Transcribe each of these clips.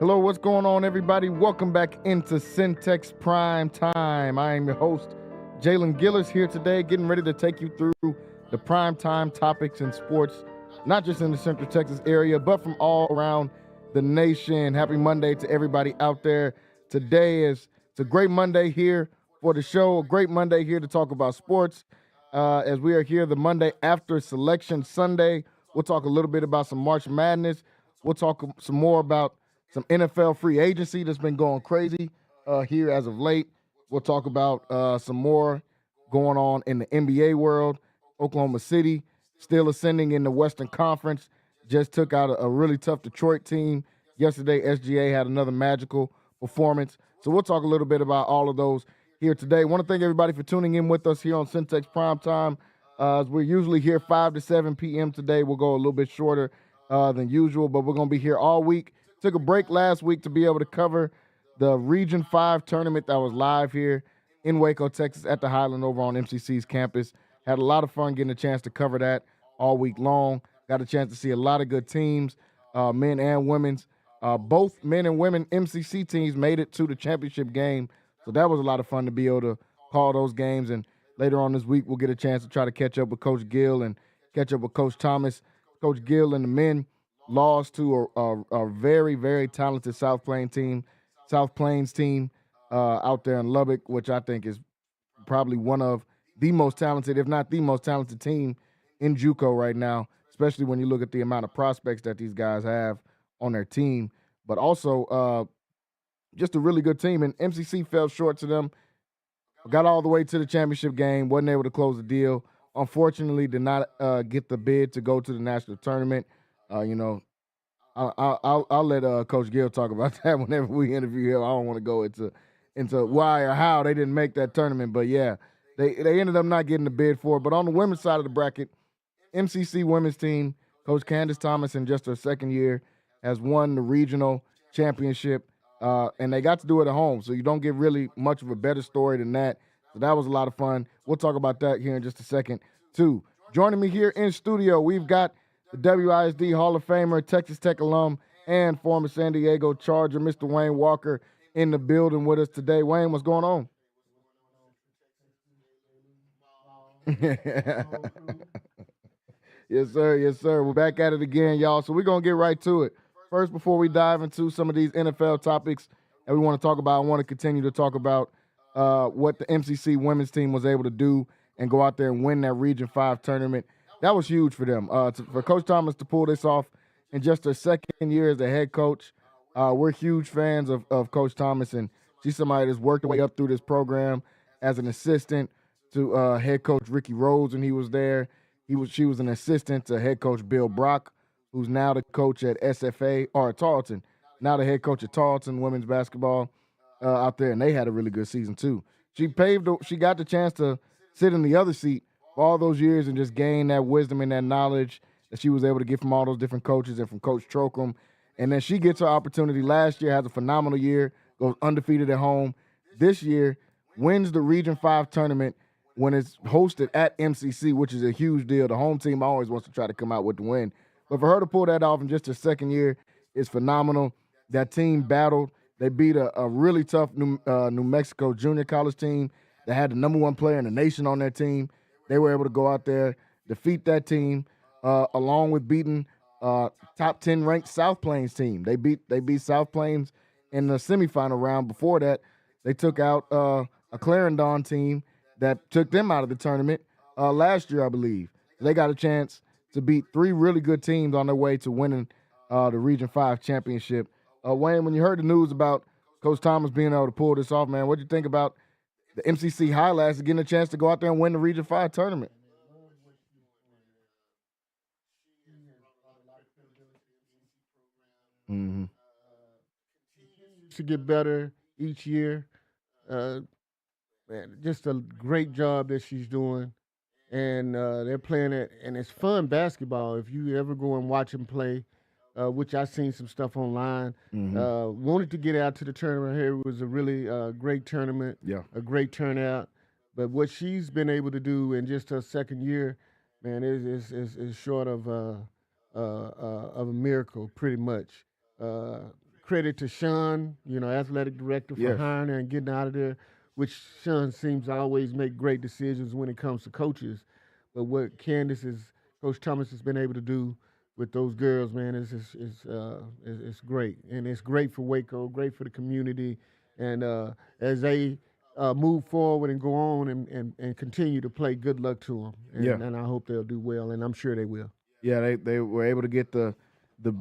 Hello, what's going on, everybody? Welcome back into Centex Primetime. I am your host, Jalen Gillis, here today, getting ready to take you through the primetime topics in sports, not just in the Central Texas area, but from all around the nation. Happy Monday to everybody out there. It's a great Monday here for the show, a great Monday here to talk about sports. As we are here the Monday after Selection Sunday, we'll talk a little bit about some March Madness. We'll talk some more about some NFL free agency that's been going crazy here as of late. We'll talk about some more going on in the NBA world. Oklahoma City still ascending in the Western Conference. Just took out a really tough Detroit team. Yesterday, SGA had another magical performance. So we'll talk a little bit about all of those here today. I want to thank everybody for tuning in with us here on Centex Primetime. As we're usually here 5 to 7 p.m. today. We'll go a little bit shorter than usual, but we're going to be here all week. Took a break last week to be able to cover the Region 5 tournament that was live here in Waco, Texas at the Highland over on MCC's campus. Had a lot of fun getting a chance to cover that all week long. Got a chance to see a lot of good teams, men and women's. Both men and women MCC teams made it to the championship game. So that was a lot of fun to be able to call those games. And later on this week, we'll get a chance to try to catch up with Coach Gill and catch up with Coach Thomas. Coach Gill and the men lost to a very, very talented South Plains team out there in Lubbock, which I think is probably one of the most talented, if not the most talented team in JUCO right now, especially when you look at the amount of prospects that these guys have on their team. But also just a really good team. And MCC fell short to them, got all the way to the championship game, wasn't able to close the deal. Unfortunately, did not get the bid to go to the national tournament. I'll let Coach Gill talk about that whenever we interview him. I don't want to go into why or how they didn't make that tournament, but yeah, they ended up not getting the bid for it. But on the women's side of the bracket, MCC women's team, Coach Candace Thomas, in just her second year, has won the regional championship, and they got to do it at home. So you don't get really much of a better story than that. So that was a lot of fun. We'll talk about that here in just a second, too. Joining me here in studio, we've got the WISD Hall of Famer, Texas Tech alum, and former San Diego Charger, Mr. Wayne Walker, in the building with us today. Wayne, what's going on? Yes, sir. Yes, sir. We're back at it again, y'all. So we're going to get right to it. First, before we dive into some of these NFL topics that we want to talk about, I want to continue to talk about what the MCC women's team was able to do and go out there and win that Region 5 tournament. That was huge for them. For Coach Thomas to pull this off in just her second year as a head coach, we're huge fans of Coach Thomas, and she's somebody that's worked her way up through this program as an assistant to head coach Ricky Rhodes when he was there. She was an assistant to head coach Bill Brock, who's now the coach at SFA or Tarleton, now the head coach at Tarleton women's basketball out there, and they had a really good season too. She got the chance to sit in the other seat for all those years and just gain that wisdom and that knowledge that she was able to get from all those different coaches and from Coach Trocum. And then she gets her opportunity last year, has a phenomenal year, goes undefeated at home. This year, wins the Region 5 tournament when it's hosted at MCC, which is a huge deal. The home team always wants to try to come out with the win. But for her to pull that off in just her second year is phenomenal. That team battled. They beat a really tough New Mexico junior college team that had the number one player in the nation on their team. They were able to go out there, defeat that team, along with beating top 10 ranked South Plains team. They beat South Plains in the semifinal round. Before that, they took out a Clarendon team that took them out of the tournament last year, I believe. They got a chance to beat three really good teams on their way to winning the Region 5 championship. Wayne, when you heard the news about Coach Thomas being able to pull this off, man, what did you think about the MCC highlights and getting a chance to go out there and win the Region 5 tournament? Mm-hmm. To get better each year. Uh, Man, just a great job that she's doing, and they're playing it, and it's fun basketball. If you ever go and watch them play, which I've seen some stuff online, Mm-hmm. wanted to get out to the tournament here. It was a really great tournament, Yeah. a great turnout. But what she's been able to do in just her second year, man, is short of a miracle, pretty much. Uh, credit to Sean, athletic director, for Yes. hiring her and getting out of there, which Sean seems to always make great decisions when it comes to coaches. But what Coach Thomas has been able to do with those girls, man, is great. And it's great for Waco, great for the community. And as they move forward and go on and continue to play, good luck to them. Yeah. And I hope they'll do well, and I'm sure they will. Yeah, they were able to get the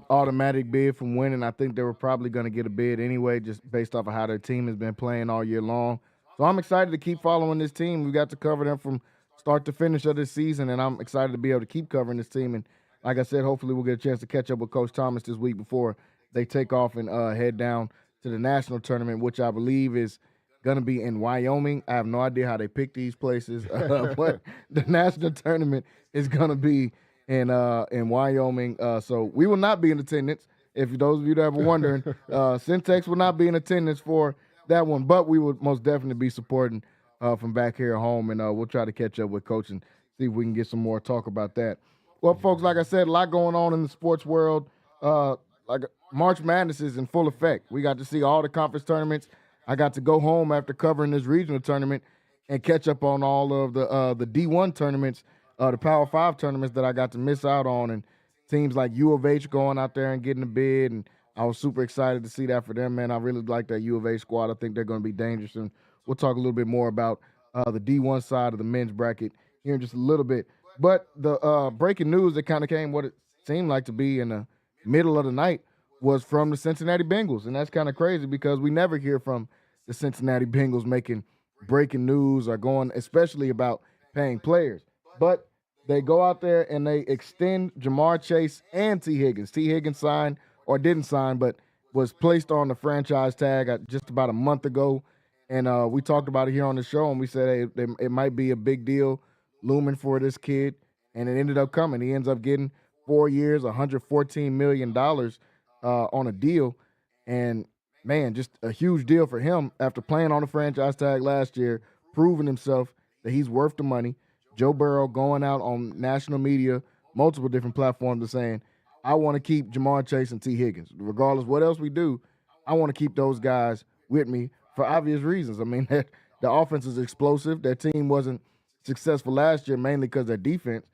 automatic bid from winning. I think they were probably going to get a bid anyway, just based off of how their team has been playing all year long. So I'm excited to keep following this team. We got to cover them from start to finish of this season, and I'm excited to be able to keep covering this team. And like I said, hopefully we'll get a chance to catch up with Coach Thomas this week before they take off and head down to the national tournament, which I believe is going to be in Wyoming. I have no idea how they pick these places, but the national tournament is going to be in Wyoming. So we will not be in attendance. If those of you that were wondering, Centex will not be in attendance for that one, but we will most definitely be supporting from back here at home, and we'll try to catch up with Coach and see if we can get some more talk about that. Well, folks, like I said, a lot going on in the sports world. Like March Madness is in full effect. We got to see all the conference tournaments. I got to go home after covering this regional tournament and catch up on all of the D1 tournaments, the Power 5 tournaments that I got to miss out on, and teams like U of H going out there and getting a bid, and I was super excited to see that for them, man. I really like that U of H squad. I think they're going to be dangerous, and we'll talk a little bit more about the D1 side of the men's bracket here in just a little bit. But the breaking news that kind of came what it seemed like to be in the middle of the night was from the Cincinnati Bengals, and that's kind of crazy because we never hear from the Cincinnati Bengals making breaking news or going, especially about paying players. But they go out there and they extend Jamar Chase and T. Higgins. T. Higgins signed or didn't sign, but was placed on the franchise tag just about a month ago. And we talked about it here on the show, and we said, hey, it might be a big deal looming for this kid. And it ended up coming. He ends up getting 4 years, $114 million on a deal. And, man, just a huge deal for him after playing on the franchise tag last year, proving himself that he's worth the money. Joe Burrow going out on national media, multiple different platforms and saying, I want to keep Jamar Chase and T. Higgins. Regardless what else we do, I want to keep those guys with me for obvious reasons. I mean, the offense is explosive. Their team wasn't successful last year mainly because of their defense,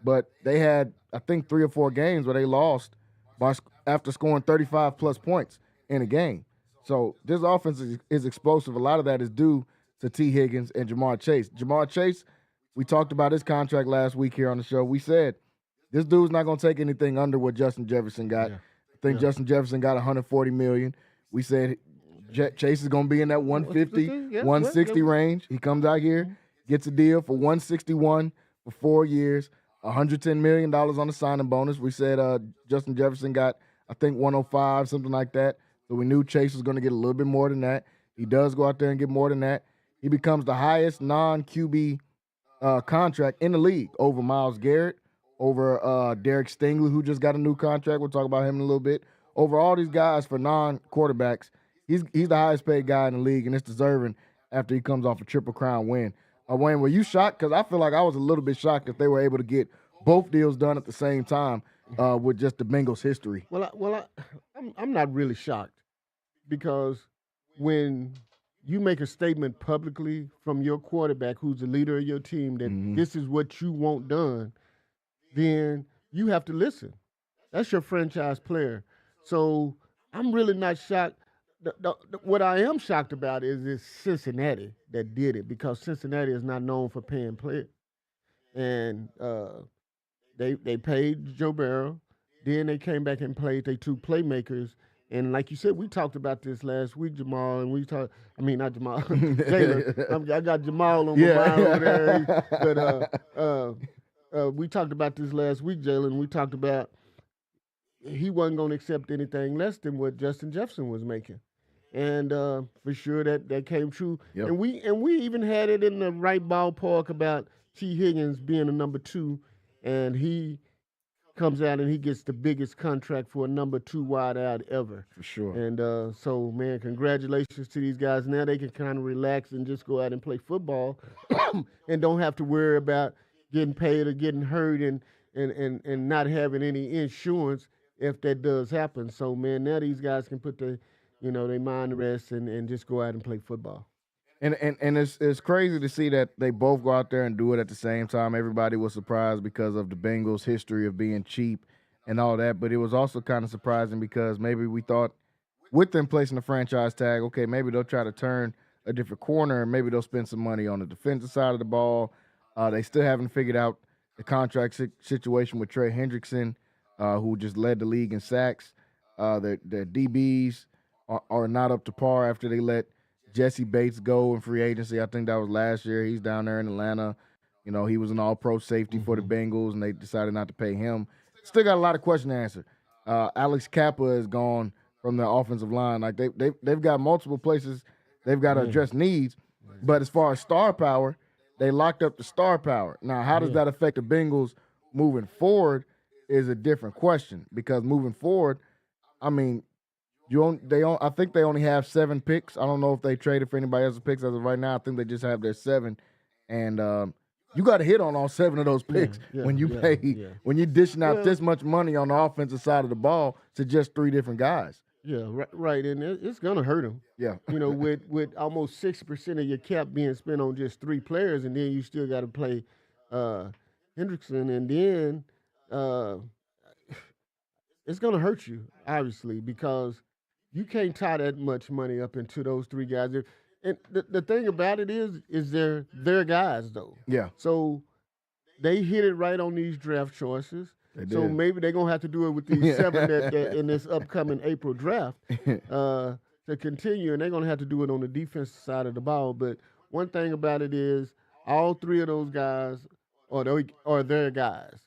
but they had, I think, 3 or 4 games where they lost after scoring 35-plus points in a game. So this offense is explosive. A lot of that is due to T. Higgins and Jamar Chase. Jamar Chase, we talked about his contract last week here on the show. We said this dude's not going to take anything under what Justin Jefferson got. Yeah. I think Justin Jefferson got $140 million. We said Chase is going to be in that 150, 160 range. He comes out here, gets a deal for $161 for 4 years, $110 million on the signing bonus. We said Justin Jefferson got, I think, 105, something like that. So we knew Chase was going to get a little bit more than that. He does go out there and get more than that. He becomes the highest non-QB contract in the league over Myles Garrett, over Derek Stingley, who just got a new contract. We'll talk about him in a little bit. Over all these guys for non-quarterbacks, he's the highest paid guy in the league, and it's deserving after he comes off a Triple Crown win. Wayne, were you shocked? Because I feel like I was a little bit shocked that they were able to get both deals done at the same time with just the Bengals' history. I'm not really shocked because when you make a statement publicly from your quarterback, who's the leader of your team, that this is what you want done, then you have to listen. That's your franchise player. So I'm really not shocked. What I am shocked about is Cincinnati that did it, because Cincinnati is not known for paying players. And they paid Joe Burrow. Then they came back and played their 2 playmakers. And like you said, we talked about this last week, Jamal, and not Jamal, Jalen. I got Jamal on my mind over there. But we talked about this last week, Jalen. We talked about he wasn't going to accept anything less than what Justin Jefferson was making. And for sure that came true. Yep. And we even had it in the right ballpark about T. Higgins being a number 2, and he comes out and he gets the biggest contract for a number 2 wideout ever. For sure. And so, man, congratulations to these guys. Now they can kind of relax and just go out and play football and don't have to worry about getting paid or getting hurt and not having any insurance. if that does happen. So man, now these guys can put their mind to rest and just go out and play football. And it's crazy to see that they both go out there and do it at the same time. Everybody was surprised because of the Bengals' history of being cheap and all that, but it was also kind of surprising because maybe we thought with them placing the franchise tag, okay, maybe they'll try to turn a different corner and maybe they'll spend some money on the defensive side of the ball. They still haven't figured out the contract situation with Trey Hendrickson, who just led the league in sacks. Their DBs are not up to par after they let Jesse Bates go in free agency. I think that was last year. He's down there in Atlanta. You know, he was an all-pro safety for the Bengals, and they decided not to pay him. Still got a lot of questions to answer. Alex Kappa is gone from their offensive line. Like they've got multiple places they've got to address needs. But as far as star power, they locked up the star power. Now, how does that affect the Bengals moving forward is a different question because moving forward, I mean, I think they only have 7 picks. I don't know if they traded for anybody else's picks as of right now. I think they just have their 7, and you got to hit on all 7 of those picks when you when you're dishing out this much money on the offensive side of the ball to just 3 different guys. Yeah, right, and it's gonna hurt them. Yeah, with almost 60% of your cap being spent on just 3 players, and then you still got to play Hendrickson, and then it's gonna hurt you obviously because you can't tie that much money up into those 3 guys. And the thing about it is they're their guys though. Yeah. So they hit it right on these draft choices. So maybe they're gonna have to do it with these 7 that in this upcoming April draft to continue, and they're gonna have to do it on the defensive side of the ball. But one thing about it is all 3 of those guys are their guys.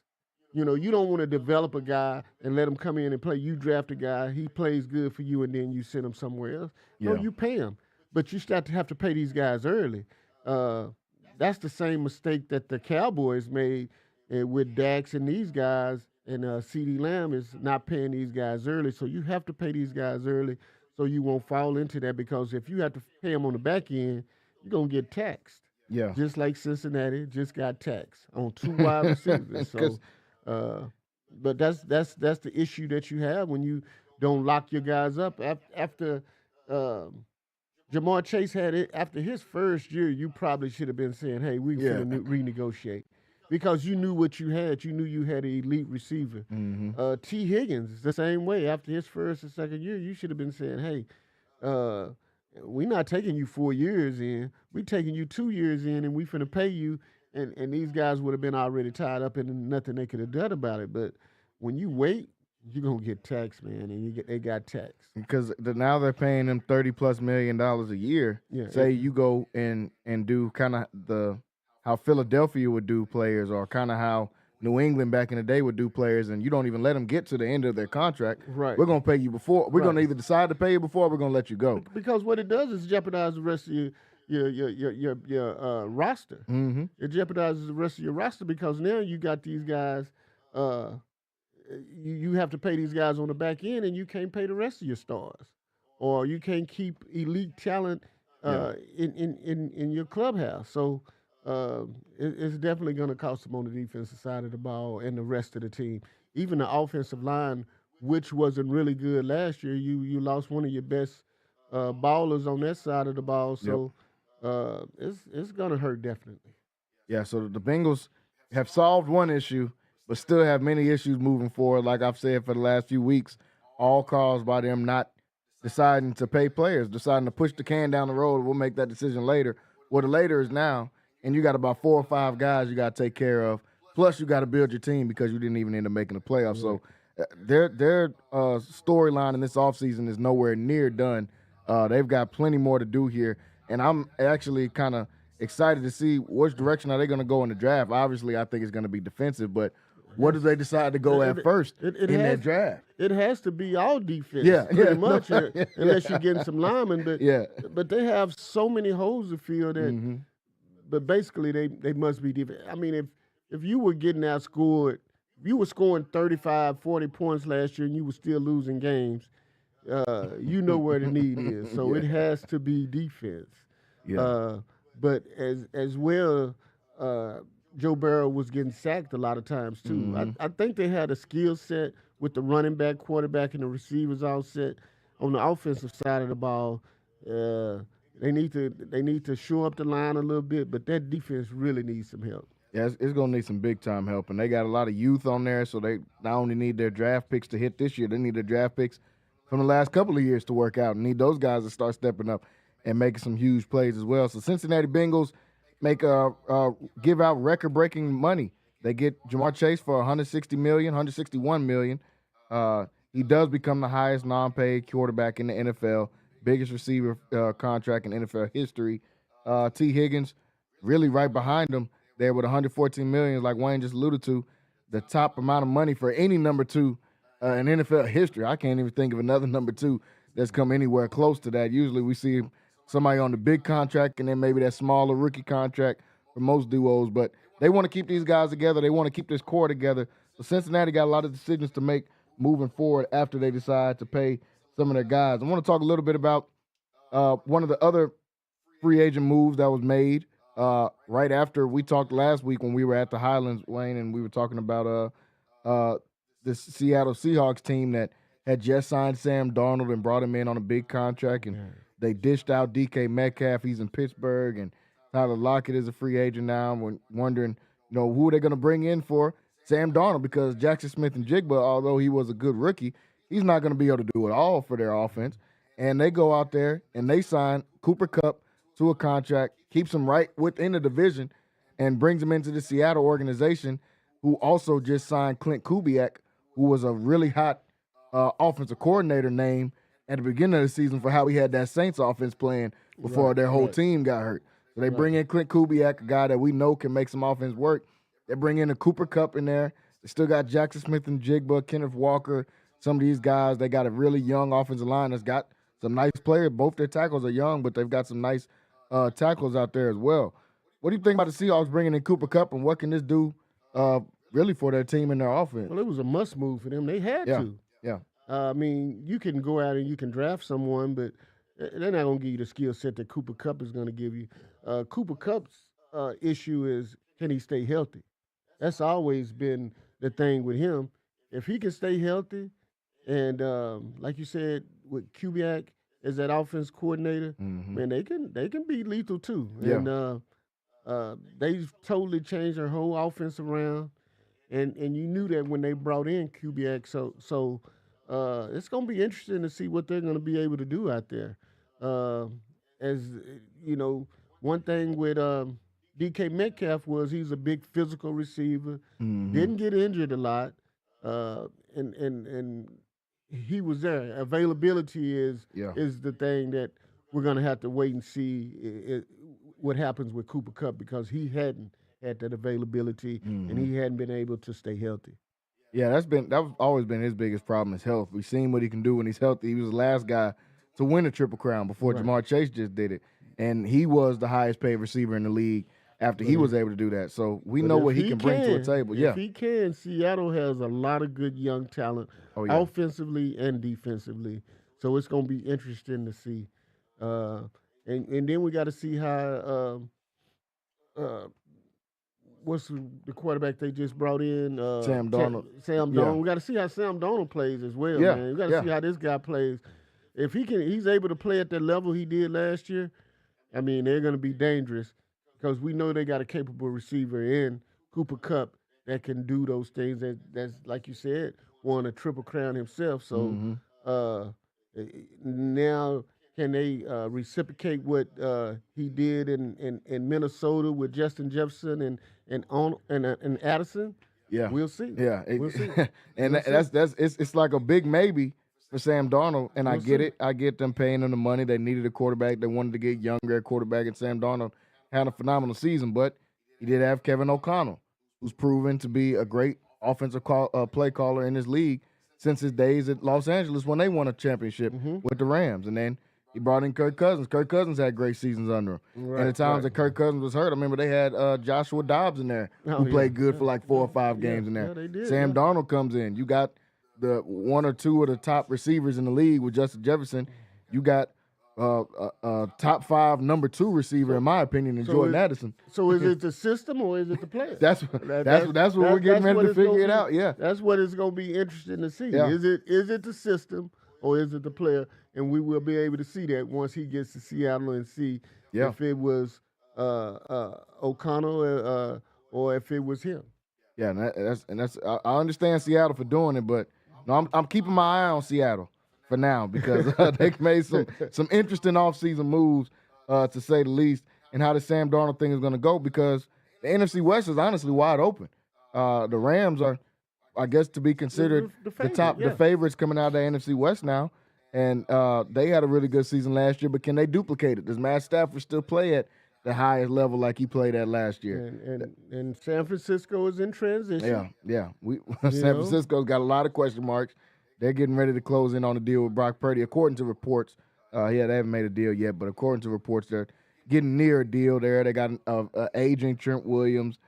You know, you don't want to develop a guy and let him come in and play. You draft a guy, he plays good for you, and then you send him somewhere else. No, you pay him, but you start to have to pay these guys early. That's the same mistake that the Cowboys made with Dax and these guys, and CeeDee Lamb is not paying these guys early. So you have to pay these guys early so you won't fall into that, because if you have to pay them on the back end, you're going to get taxed. Yeah. Just like Cincinnati just got taxed on 2 wide receivers. So, but that's the issue that you have when you don't lock your guys up. After Jamar Chase had it, after his first year, you probably should have been saying, hey, we can renegotiate. Because you knew what you had. You knew you had an elite receiver. T. Higgins, the same way. After his first and second year, you should have been saying, hey, we're not taking you 4 years in. We're taking you 2 years in, and we finna pay you. And these guys would have been already tied up and nothing they could have done about it. But when you wait, you're going to get taxed, man, and they got taxed. Because now they're paying them $30+ million a year. Yeah, Say you go and do kind of how Philadelphia would do players, or kind of how New England back in the day would do players, and you don't even let them get to the end of their contract. Right. We're going to pay you before. We're going to either decide to pay you before, or we're going to let you go. Because what it does is jeopardize the rest of your roster. It jeopardizes the rest of your roster because now you got these guys. You have to pay these guys on the back end, and you can't pay the rest of your stars, or you can't keep elite talent in your clubhouse. So it's definitely going to cost them on the defensive side of the ball and the rest of the team. Even the offensive line, which wasn't really good last year, you lost one of your best ballers on that side of the ball. So it's going to hurt definitely. Yeah, so the Bengals have solved one issue, but still have many issues moving forward, like I've said for the last few weeks, all caused by them not deciding to pay players, deciding to push the can down the road. We'll make that decision later. Well, the later is now, and you got about 4 or 5 guys you got to take care of. Plus, you got to build your team because you didn't even end up making the playoffs. So their storyline in this offseason is nowhere near done. They've got plenty more to do here, and I'm actually kind of excited to see which direction are they going to go in the draft. Obviously, I think it's going to be defensive, but what do they decide to go at first in that draft? It has to be all defense, pretty much, unless you're getting some linemen. But they have so many holes to fill that. But basically, they must be defense. I mean, if you were getting outscored, if you were scoring 35, 40 points last year and you were still losing games, you know where the need is. So it has to be defense. But as well, Joe Burrow was getting sacked a lot of times too. I think they had a skill set with the running back, quarterback, and the receivers all set. On the offensive side of the ball, uh, they need to shore up the line a little bit, but that defense really needs some help. Yeah, it's going to need some big time help, and they got a lot of youth on there, so they not only need their draft picks to hit this year, they need their draft picks from the last couple of years to work out, and need those guys to start stepping up and making some huge plays as well. So Cincinnati Bengals give out record breaking money. They get Jamar Chase for 160 million, 161 million. He does become the highest non-paid quarterback in the NFL, biggest receiver contract in NFL history. T. Higgins, really right behind him there with 114 million, like Wayne just alluded to, the top amount of money for any number two in NFL history. I can't even think of another number two that's come anywhere close to that. Usually we see somebody on the big contract and then maybe that smaller rookie contract for most duos, but they want to keep these guys together. They want to keep this core together. So Cincinnati got a lot of decisions to make moving forward after they decide to pay some of their guys. I want to talk a little bit about one of the other free agent moves that was made right after we talked last week when we were at the Highlands, Wayne, and we were talking about the Seattle Seahawks team that had just signed Sam Darnold and brought him in on a big contract, and they dished out DK Metcalf. He's in Pittsburgh, and Tyler Lockett is a free agent now. We're wondering, who are they going to bring in for Sam Darnold, because Jackson Smith and Jigba, although he was a good rookie, he's not going to be able to do it all for their offense. And they go out there and they sign Cooper Kupp to a contract, keeps him right within the division, and brings him into the Seattle organization, who also just signed Clint Kubiak, who was a really hot offensive coordinator name at the beginning of the season for how he had that Saints offense playing before their whole team got hurt. So they bring in Clint Kubiak, a guy that we know can make some offense work. They bring in a Cooper Kupp in there. They still got Jackson Smith and Jigba, Kenneth Walker, some of these guys. They got a really young offensive line that's got some nice players. Both their tackles are young, but they've got some nice tackles out there as well. What do you think about the Seahawks bringing in Cooper Kupp, and what can this do really for their team and their offense? Well, it was a must move for them. They had to. Yeah. I mean, you can go out and you can draft someone, but they're not going to give you the skill set that Cooper Kupp is going to give you. Cooper Kupp's issue is, can he stay healthy? That's always been the thing with him. If he can stay healthy, and like you said, with Kubiak as that offense coordinator, man, they can be lethal too. Yeah. And they've totally changed their whole offense around, and you knew that when they brought in Kubiak. So it's going to be interesting to see what they're going to be able to do out there. As you know, one thing with DK Metcalf was he's a big physical receiver, didn't get injured a lot, and he was there. Availability is the thing that we're going to have to wait and see what happens with Cooper Kupp, because he hadn't had that availability and he hadn't been able to stay healthy. Yeah, that's always been his biggest problem is health. We've seen what he can do when he's healthy. He was the last guy to win a Triple Crown before Jamar Chase just did it, and he was the highest paid receiver in the league after he was able to do that. So we know what he can bring to the table. If he can, Seattle has a lot of good young talent, offensively and defensively. So it's going to be interesting to see. And then we got to see how what's the quarterback they just brought in? Sam Darnold. Sam Darnold. We got to see how Sam Darnold plays as well, man. We got to see how this guy plays. If he's able to play at that level he did last year, I mean, they're going to be dangerous, because we know they got a capable receiver in Cooper Kupp that can do those things. That's like you said, won a Triple Crown himself. So now can they reciprocate what he did in Minnesota with Justin Jefferson and Addison? Yeah, we'll see. Yeah, we'll see. And it's like a big maybe for Sam Darnold, and I get it. I get them paying him the money. They needed a quarterback. They wanted to get younger at quarterback, and Sam Darnold had a phenomenal season, but he did have Kevin O'Connell, who's proven to be a great offensive play caller in this league since his days at Los Angeles when they won a championship with the Rams. And then he brought in Kirk Cousins. Kirk Cousins had great seasons under him. And the times that Kirk Cousins was hurt, I remember they had Joshua Dobbs in there who played good for like 4 or 5 games in there. They did, Sam Darnold comes in. You got the one or two of the top receivers in the league with Justin Jefferson. You got top 5 number 2 receiver in my opinion in Jordan Addison. So is it the system or is it the player? That's what we're getting ready to figure it out. Yeah, that's what it's going to be interesting to see. Yeah. Is it the system or is it the player? And we will be able to see that once he gets to Seattle and see Yeah. if it was O'Connell or if it was him. Yeah, and that's I understand Seattle for doing it, but no, I'm keeping my eye on Seattle for now because they've made some interesting offseason moves, to say the least, and how the Sam Darnold thing is going to go because the NFC West is honestly wide open. The Rams are, I guess, to be considered the favorites coming out of the NFC West now, and they had a really good season last year, but can they duplicate it? Does Matt Stafford still play at the highest level like he played at last year? And San Francisco is in transition. Yeah. San Francisco's got a lot of question marks. They're getting ready to close in on a deal with Brock Purdy, according to reports. They haven't made a deal yet, but according to reports, they're getting near a deal there. They got aging Trent Williams.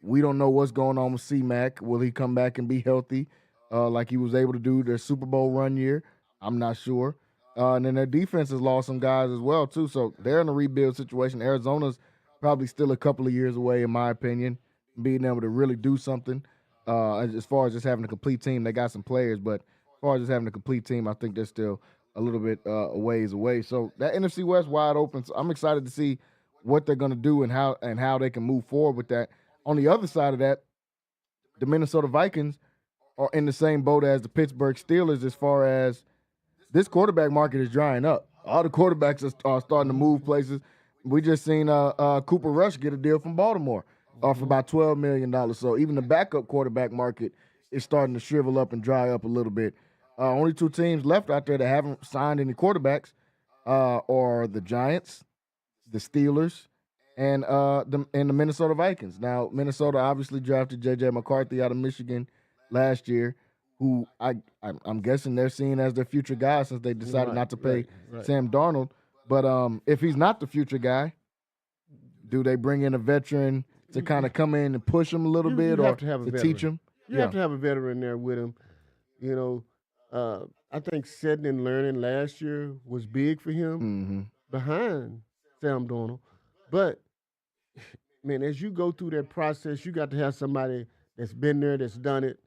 We don't know what's going on with C-Mac. Will he come back and be healthy like he was able to do their Super Bowl run year? I'm not sure. And then their defense has lost some guys as well, too. So they're in a rebuild situation. Arizona's probably still a couple of years away, in my opinion, being able to really do something. As far as just having a complete team, they got some players, but as far as just having a complete team, I think they're still a little bit a ways away. So that NFC West wide open. So I'm excited to see what they're going to do and how they can move forward with that. On the other side of that, the Minnesota Vikings are in the same boat as the Pittsburgh Steelers as far as this quarterback market is drying up. All the quarterbacks are starting to move places. We just seen Cooper Rush get a deal from Baltimore for about $12 million. So even the backup quarterback market is starting to shrivel up and dry up a little bit. Only 2 teams left out there that haven't signed any quarterbacks are the Giants, the Steelers, and the Minnesota Vikings. Now, Minnesota obviously drafted J.J. McCarthy out of Michigan last year, who I'm guessing they're seeing as their future guy since they decided not to pay Sam Darnold. But if he's not the future guy, do they bring in a veteran to kind of come in and push him a little bit or to teach him? You have to have a veteran there with him. I think setting and learning last year was big for him behind Sam Darnold. But, man, as you go through that process, you got to have somebody that's been there, that's done it,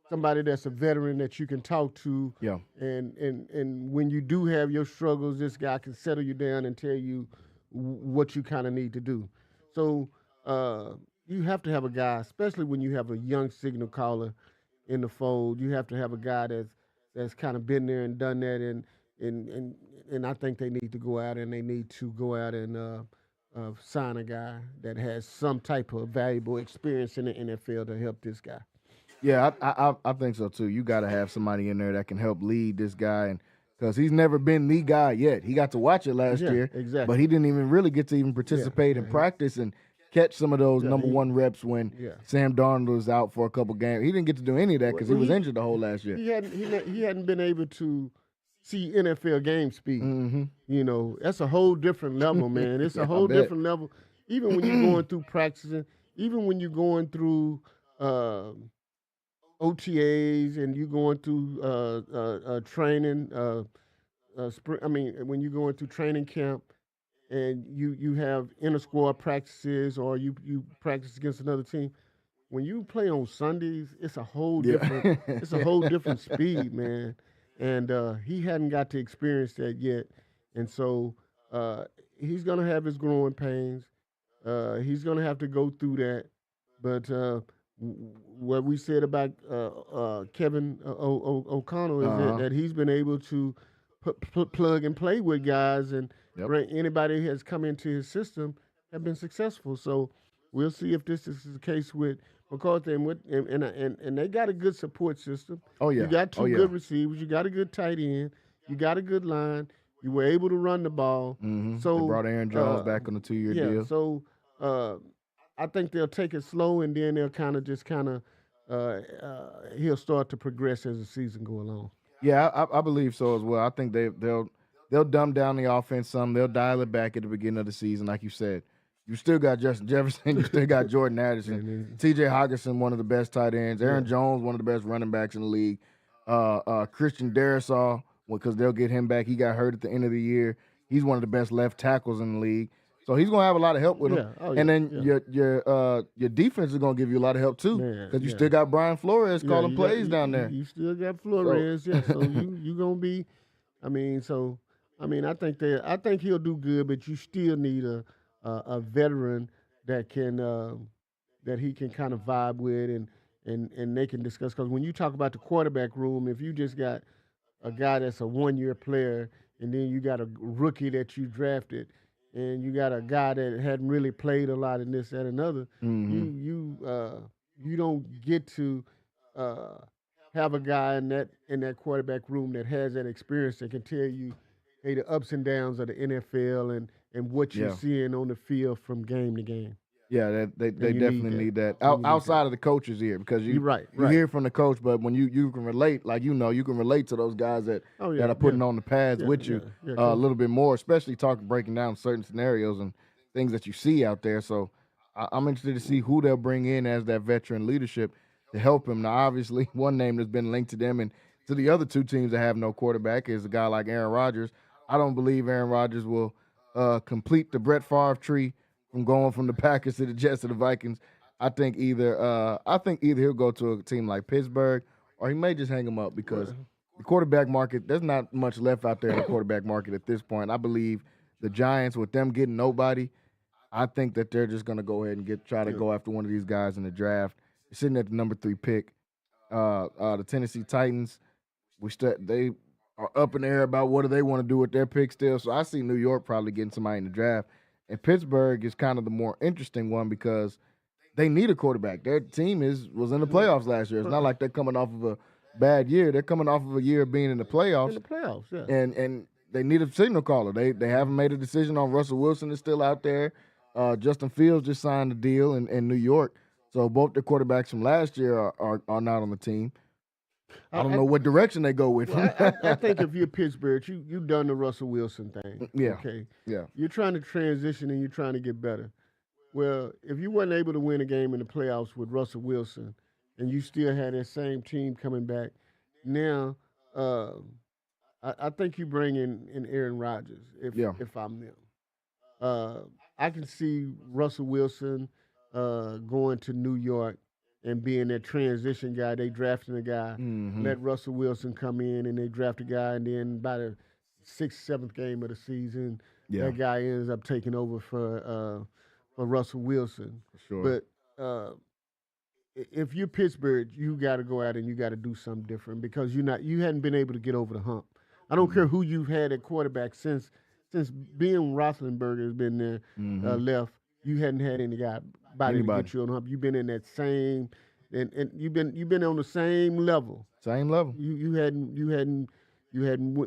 somebody that's a veteran that you can talk to. Yeah. And when you do have your struggles, this guy can settle you down and tell you what you kind of need to do. So you have to have a guy, especially when you have a young signal caller in the fold. You have to have a guy that's kind of been there and done that. And I think they need to go out and sign a guy that has some type of valuable experience in the NFL to help this guy. Yeah, I think so too. You got to have somebody in there that can help lead this guy, and because he's never been the guy yet. He got to watch it last year, exactly, but he didn't even really get to even participate in practice and catch some of those number one reps when Sam Darnold was out for a couple games. He didn't get to do any of that because he was injured the whole last year. He hadn't been able to see NFL game speed. That's a whole different level, man. It's a whole different level. Even when you're going through practicing, even when you're going through OTAs and you're going through training. When you're going through training camp and you have inter-squad practices or you practice against another team. When you play on Sundays, it's a whole different it's a whole different speed, man. And he hadn't got to experience that yet, and so he's gonna have his growing pains. He's gonna have to go through that, but. What we said about Kevin O'Connell is that he's been able to plug and play with guys, and anybody who has come into his system have been successful. So we'll see if this is the case with McCarthy and they got a good support system. Oh yeah, you got two good receivers, you got a good tight end, you got a good line. You were able to run the ball. So they brought Aaron Jones back on a 2-year deal. So. I think they'll take it slow, and then they'll he'll start to progress as the season go along. Yeah, I believe so as well. I think they'll dumb down the offense some. They'll dial it back at the beginning of the season, like you said. You still got Justin Jefferson. You still got Jordan Addison. T.J. Hockenson, one of the best tight ends. Aaron Jones, one of the best running backs in the league. Christian Darrisaw, because they'll get him back. He got hurt at the end of the year. He's one of the best left tackles in the league. So he's gonna have a lot of help with him. Yeah. Oh yeah. And then yeah. your defense is gonna give you a lot of help too, Man. because you Yeah. still got Brian Flores Yeah. calling You got plays down there. you still got So Flores. Yeah. So you gonna be. I mean. So I mean. I think he'll do good, but you still need a veteran that can that he can kind of vibe with and they can discuss. Because when you talk about the quarterback room, if you just got a guy that's a 1 year player, and then you got a rookie that you drafted, and you got a guy that hadn't really played a lot in this, that, and another. mhm. You don't get to uh, have a guy in that quarterback room that has that experience that can tell you, hey, the ups and downs of the NFL and what you're Yeah. seeing on the field from game to game. Yeah, they And you need definitely that. need that. And you need Outside that. of the coaches here, because You're right, you right. hear from the coach, but when you can relate, like you can relate to those guys Oh that yeah, are yeah, putting on the pads yeah, with yeah, you yeah. a 'Cause little bit more, especially breaking down certain scenarios and things that you see out there. So I'm interested to see who they'll bring in as that veteran leadership to help him. Now, obviously, one name that's been linked to them and to the other two teams that have no quarterback is a guy like Aaron Rodgers. I don't believe Aaron Rodgers will complete the Brett Favre tree from going from the Packers to the Jets to the Vikings. I think either he'll go to a team like Pittsburgh or he may just hang him up because well, the quarterback market, there's not much left out there in the quarterback market at this point. I believe the Giants, with them getting nobody, I think that they're just gonna go ahead and try to yeah. go after one of these guys in the draft. Sitting at the number 3 pick, the Tennessee Titans, they are up in the air about what do they want to do with their pick still. So I see New York probably getting somebody in the draft, and Pittsburgh is kind of the more interesting one because they need a quarterback. Their team was in the playoffs last year. It's not like they're coming off of a bad year. They're coming off of a year of being in the In playoffs, the playoffs, yeah. and they need a signal caller. They haven't made a decision on Russell Wilson is still out there. Justin Fields just signed a deal in New York. So both the quarterbacks from last year are not on the team. I don't I know what direction they go with. Well, I think if you're Pittsburgh, you done the Russell Wilson thing. Yeah. Okay. Yeah. You're trying to transition and you're trying to get better. Well, if you weren't able to win a game in the playoffs with Russell Wilson, and you still had that same team coming back, now uh, I think you bring in Aaron Rodgers Yeah. if I'm them. Uh, I can see Russell Wilson going to New York and being that transition guy. They drafting a guy, Mm-hmm. let Russell Wilson come in, and they draft a guy, and then by the sixth, seventh game of the season, Yeah. that guy ends up taking over for Russell Wilson. For sure. But if you're Pittsburgh, you got to go out and you got to do something different because you hadn't been able to get over the hump. I don't care who you've had at quarterback since being Roethlisberger has been there left. You hadn't had anybody to get you on the hump. You've been in that same and you've been on the same level. Same level. You hadn't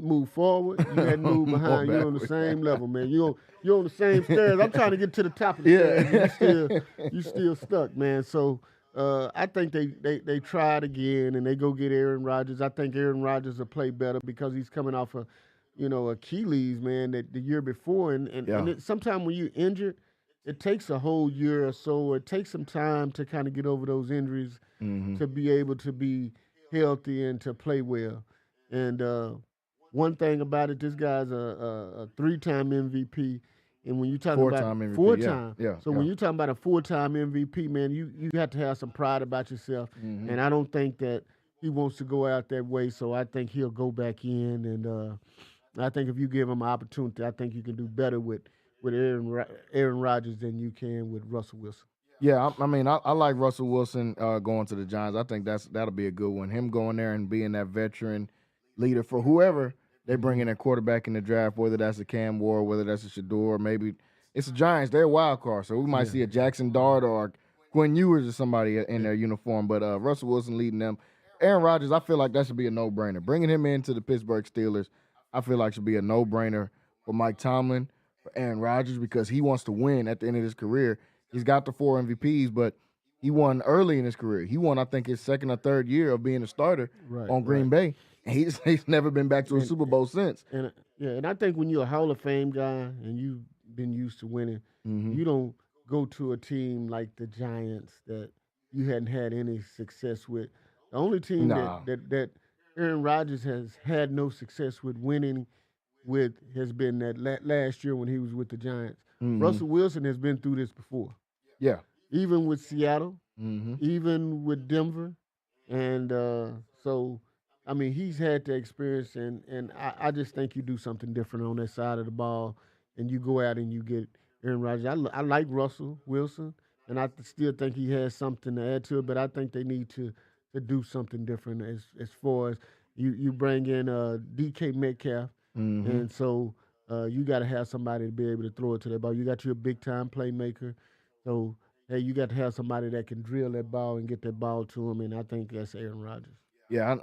moved forward. You hadn't moved More behind. You're on the backward. same level, man. You're on the same stairs. I'm trying to get to the top of the stairs. And you still stuck, man. So I think they tried again and they go get Aaron Rodgers. I think Aaron Rodgers will play better because he's coming off Achilles, man, that the year before. And sometimes when you're injured, it takes a whole year or so. It takes some time to kind of get over those injuries to be able to be healthy and to play well. And one thing about it, this guy's a three-time MVP. And when you talk about Four-time MVP. four-time, Yeah. so when you're talking about a four-time MVP, man, you have to have some pride about yourself. Mhm. And I don't think that he wants to go out that way. So I think he'll go back in. And I think if you give him an opportunity, I think you can do better with Aaron Rodgers than you can with Russell Wilson. Yeah, I mean, I like Russell Wilson going to the Giants. I think that'll be a good one. Him going there and being that veteran leader for whoever they bring in a quarterback in the draft, whether that's a Cam Ward, whether that's a Shador, maybe it's the Giants. They're a wild card, so we might see a Jackson Dart or Quinn Ewers or somebody in their uniform. But Russell Wilson leading them. Aaron Rodgers, I feel like that should be a no-brainer. Bringing him into the Pittsburgh Steelers, I feel like should be a no-brainer for Mike Tomlin, for Aaron Rodgers, because he wants to win at the end of his career. He's got the 4 MVPs, but he won early in his career. He won, I think, his second or third year of being a starter on Green Bay. And he's never been back to a Super Bowl since. And I think when you're a Hall of Fame guy and you've been used to winning, you don't go to a team like the Giants that you hadn't had any success with. The only team Nah. that Aaron Rodgers has had no success with winning with has been that last year when he was with the Giants. Mm-hmm. Russell Wilson has been through this before, Yeah. even with Seattle, Mm-hmm. even with Denver, and so I mean he's had the experience, and I just think you do something different on that side of the ball, and you go out and you get Aaron Rodgers. I like Russell Wilson, and I still think he has something to add to it, but I think they need to do something different as far as you bring in DK Metcalf, Mm-hmm. and so you got to have somebody to be able to throw it to that ball. You got your big time playmaker, so hey, you got to have somebody that can drill that ball and get that ball to him, and I think that's Aaron Rodgers. Yeah,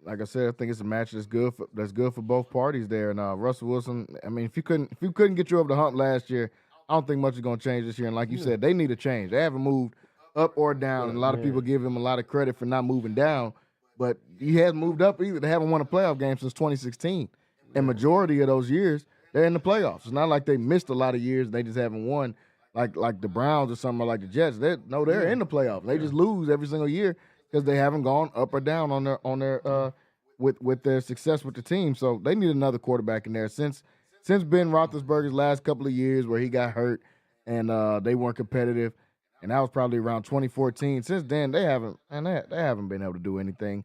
like I said, I think it's a match that's good for both parties there. And Russell Wilson, I mean, if you couldn't get you over the hump last year, I don't think much is going to change this year. And like you Yeah. said, they need a change. They haven't moved up or down, and a lot of people Man. give him a lot of credit for not moving down, but he hasn't moved up either. They haven't won a playoff game since 2016, and majority of those years they're in the playoffs. It's not like they missed a lot of years; they just haven't won. Like the Browns or something, or like the Jets. They're in the playoffs. They just lose every single year because they haven't gone up or down on their with their success with the team. So they need another quarterback in there. Since Ben Roethlisberger's last couple of years where he got hurt and they weren't competitive, and that was probably around 2014. Since then they haven't been able to do anything,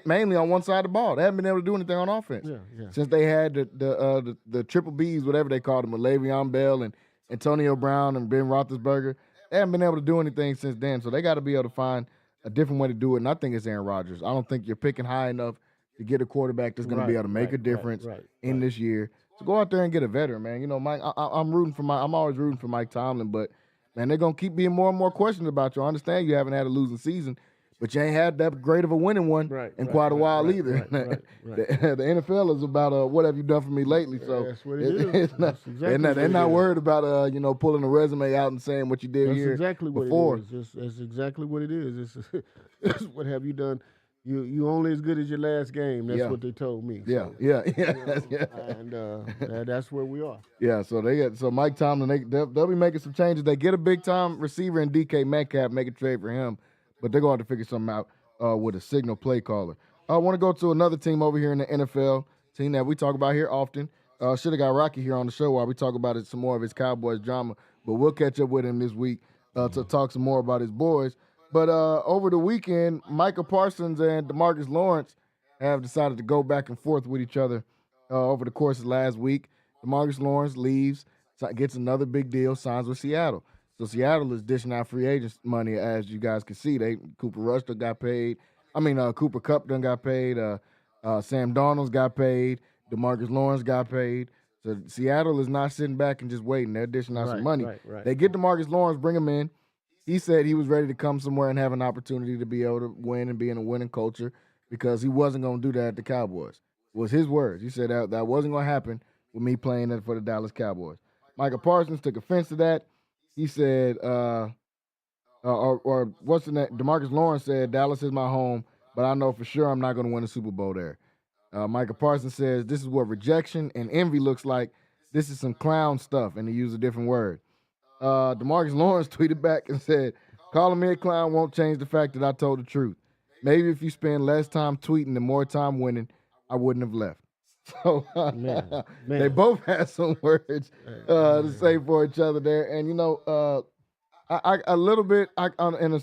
mainly on one side of the ball. They haven't been able to do anything on offense. Yeah. Since they had the triple Bs, whatever they called them, with Le'Veon Bell and Antonio Brown and Ben Roethlisberger, they haven't been able to do anything since then. So they got to be able to find a different way to do it. And I think it's Aaron Rodgers. I don't think you're picking high enough to get a quarterback that's going to be able to make a difference in this year. So go out there and get a veteran, man. You know, Mike. I'm always rooting for Mike Tomlin, but man, they're gonna keep being more and more questions about you. I understand you haven't had a losing season, but you ain't had that great of a winning one in quite a while either. The NFL is about what have you done for me lately? So that's what it is. It's not, they're not worried about pulling a resume out and saying what you did That's here exactly what before. it is. That's exactly what it is. It's what have you done? You only as good as your last game. That's what they told me. Yeah, So, yeah. and that's where we are. Yeah, so Mike Tomlin, they'll be making some changes. They get a big time receiver in DK Metcalf, make a trade for him, but they're going to have to figure something out with a signal play caller. I want to go to another team over here in the NFL, team that we talk about here often. Should have got Rocky here on the show while we talk about some more of his Cowboys drama, but we'll catch up with him this week to talk some more about his boys. But over the weekend, Micah Parsons and DeMarcus Lawrence have decided to go back and forth with each other over the course of last week. DeMarcus Lawrence leaves, gets another big deal, signs with Seattle. So Seattle is dishing out free agents money, as you guys can see. Cooper Rush done got paid. Cooper Kupp done got paid. Sam Darnold's got paid. DeMarcus Lawrence got paid. So Seattle is not sitting back and just waiting. They're dishing out some money. They get DeMarcus Lawrence, bring him in. He said he was ready to come somewhere and have an opportunity to be able to win and be in a winning culture because he wasn't going to do that at the Cowboys. It was his words. He said that wasn't going to happen with me playing for the Dallas Cowboys. Micah Parsons took offense to that. He said, or what's the name? DeMarcus Lawrence said, Dallas is my home, but I know for sure I'm not going to win a Super Bowl there. Micah Parsons says, this is what rejection and envy looks like. This is some clown stuff, and he used a different word. DeMarcus Lawrence tweeted back and said, calling me a clown won't change the fact that I told the truth. Maybe if you spend less time tweeting and more time winning, I wouldn't have left. So they both had some words to say for each other there. And, I a little bit,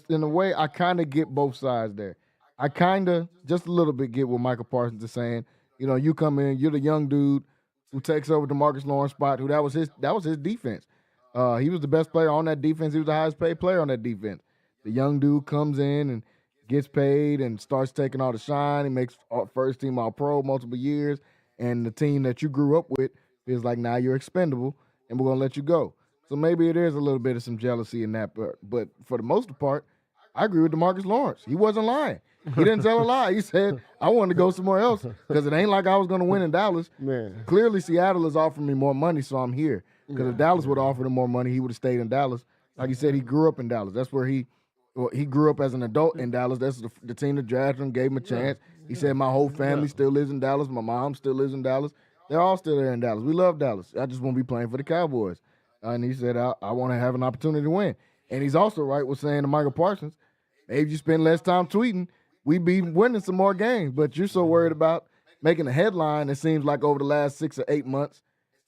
in a way, I kind of get both sides there. I kind of, just a little bit, get what Michael Parsons is saying. You come in, you're the young dude who takes over DeMarcus Lawrence's spot, that was his defense. He was the best player on that defense. He was the highest paid player on that defense. The young dude comes in and gets paid and starts taking all the shine. He makes first team All-Pro multiple years. And the team that you grew up with is like, now you're expendable and we're going to let you go. So maybe it is a little bit of some jealousy in that. But for the most part, I agree with DeMarcus Lawrence. He wasn't lying. He didn't tell a lie. He said, I wanted to go somewhere else because it ain't like I was going to win in Dallas. Man. Clearly, Seattle is offering me more money, so I'm here. Because if Dallas would have offered him more money, he would have stayed in Dallas. Like he said, he grew up in Dallas. That's where he grew up as an adult in Dallas. That's the team that drafted him, gave him a chance. He said, my whole family still lives in Dallas. My mom still lives in Dallas. They're all still there in Dallas. We love Dallas. I just want to be playing for the Cowboys. And he said, I want to have an opportunity to win. And he's also right with saying to Michael Parsons, maybe if you spend less time tweeting, we'd be winning some more games. But you're so worried about making a headline, it seems like over the last 6 or 8 months,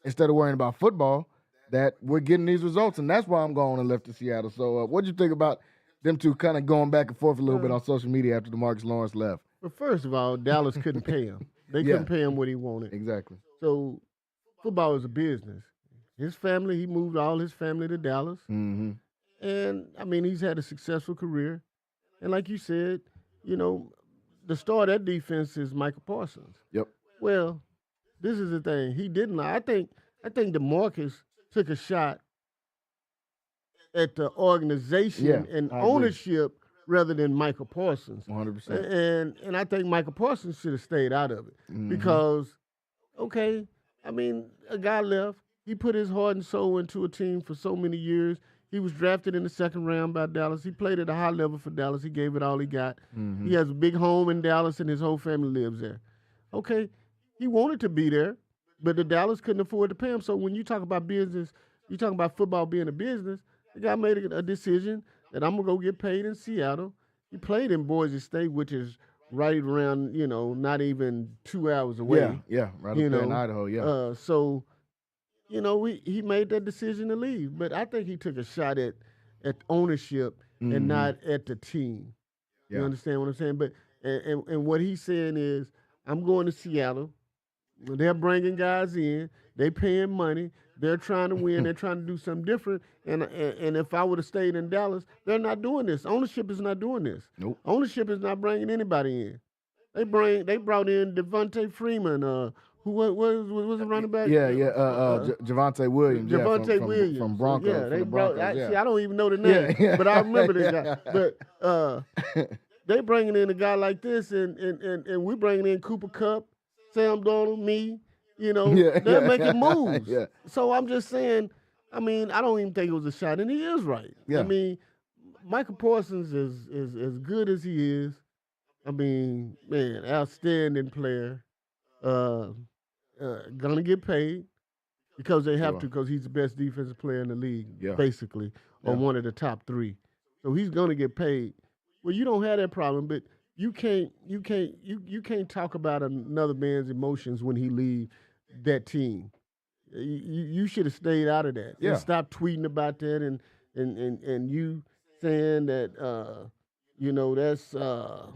instead of worrying about football, that we're getting these results, and that's why I'm going and left to Seattle. So what do you think about them two kind of going back and forth a little bit on social media after DeMarcus Lawrence left? Well, first of all, Dallas couldn't pay him. They couldn't pay him what he wanted. Exactly. So football is a business. His family, he moved all his family to Dallas. Mm-hmm. And, I mean, he's had a successful career. And like you said, the star of that defense is Michael Parsons. Yep. Well, this is the thing. He didn't. I think DeMarcus took a shot at the organization and ownership rather than Michael Parsons. 100%. And I think Michael Parsons should have stayed out of it because, okay, I mean, a guy left. He put his heart and soul into a team for so many years. He was drafted in the second round by Dallas. He played at a high level for Dallas. He gave it all he got. Mm-hmm. He has a big home in Dallas, and his whole family lives there. Okay, he wanted to be there, but the Dallas couldn't afford to pay him. So when you talk about business, you talk about football being a business, the guy made a decision that I'm going to go get paid in Seattle. He played in Boise State, which is right around, not even 2 hours away. Yeah, right up there in Idaho, yeah. So, he made that decision to leave. But I think he took a shot at ownership and not at the team. Yeah. You understand what I'm saying? But and what he's saying is, I'm going to Seattle. They're bringing guys in. They paying money. They're trying to win. They're trying to do something different. And if I would have stayed in Dallas, they're not doing this. Ownership is not doing this. Nope. Ownership is not bringing anybody in. They brought in Devontae Freeman. Who was the running back? Javonte Williams. Javonte Williams from Broncos. Yeah, they the brought. Broncos, See, I don't even know the name, but I remember this guy. But they bringing in a guy like this, and we bringing in Cooper Kupp, Sam Darnold, me. They're making moves. Yeah. So I'm just saying. I mean, I don't even think it was a shot, and he is right. Yeah. I mean, Michael Parsons is as good as he is. I mean, man, outstanding player. Gonna get paid because they have to, because he's the best defensive player in the league, basically, or one of the top three. So he's gonna get paid. Well, you don't have that problem, but you can't talk about another man's emotions when he leaves that team. You should have stayed out of that. Yeah. And stop tweeting about that and you saying that that's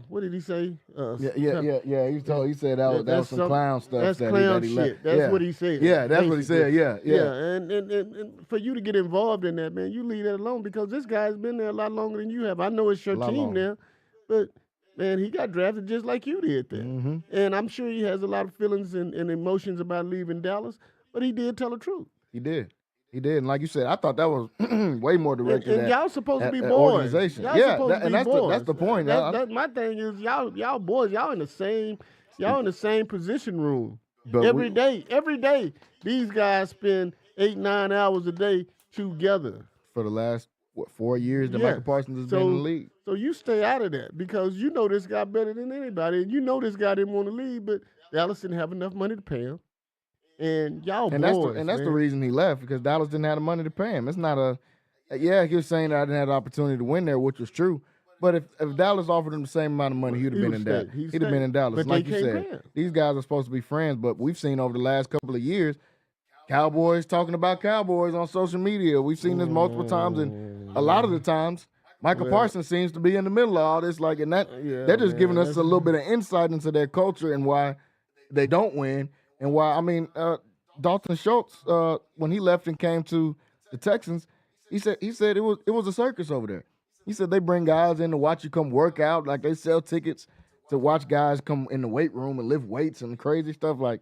what did he say? Yeah. He said that was some clown stuff. That's that clown he shit. That's what he said. Yeah, that's what he said. Yeah. And for you to get involved in that, man, you leave that alone because this guy's been there a lot longer than you have. I know it's your team now, but man, he got drafted just like you did there. Mm-hmm. And I'm sure he has a lot of feelings and emotions about leaving Dallas, but he did tell the truth. He did. And like you said, I thought that was way more directed and y'all supposed to be boys. Organization. Y'all That's the point. My thing is y'all boys, y'all in the same position room. But every day, these guys spend 8-9 hours a day together. For the last 4 years that Michael Parsons has been in the league. So you stay out of that because you know this guy better than anybody, and you know this guy didn't want to leave, but Dallas didn't have enough money to pay him. And y'all boys, that's the reason he left, because Dallas didn't have the money to pay him. It's not he was saying that I didn't have the opportunity to win there, which was true. But if Dallas offered him the same amount of money, he'd have been in Dallas. He'd have been in Dallas. But like you said, these guys are supposed to be friends, but we've seen over the last couple of years, Cowboys talking about Cowboys on social media. We've seen this multiple times, and a lot of the times, Michael Parsons seems to be in the middle of all this. They're just giving us a little bit of insight into their culture and why they don't win. And why, I mean, Dalton Schultz, when he left and came to the Texans, he said it was a circus over there. He said they bring guys in to watch you come work out, like they sell tickets to watch guys come in the weight room and lift weights and crazy stuff. Like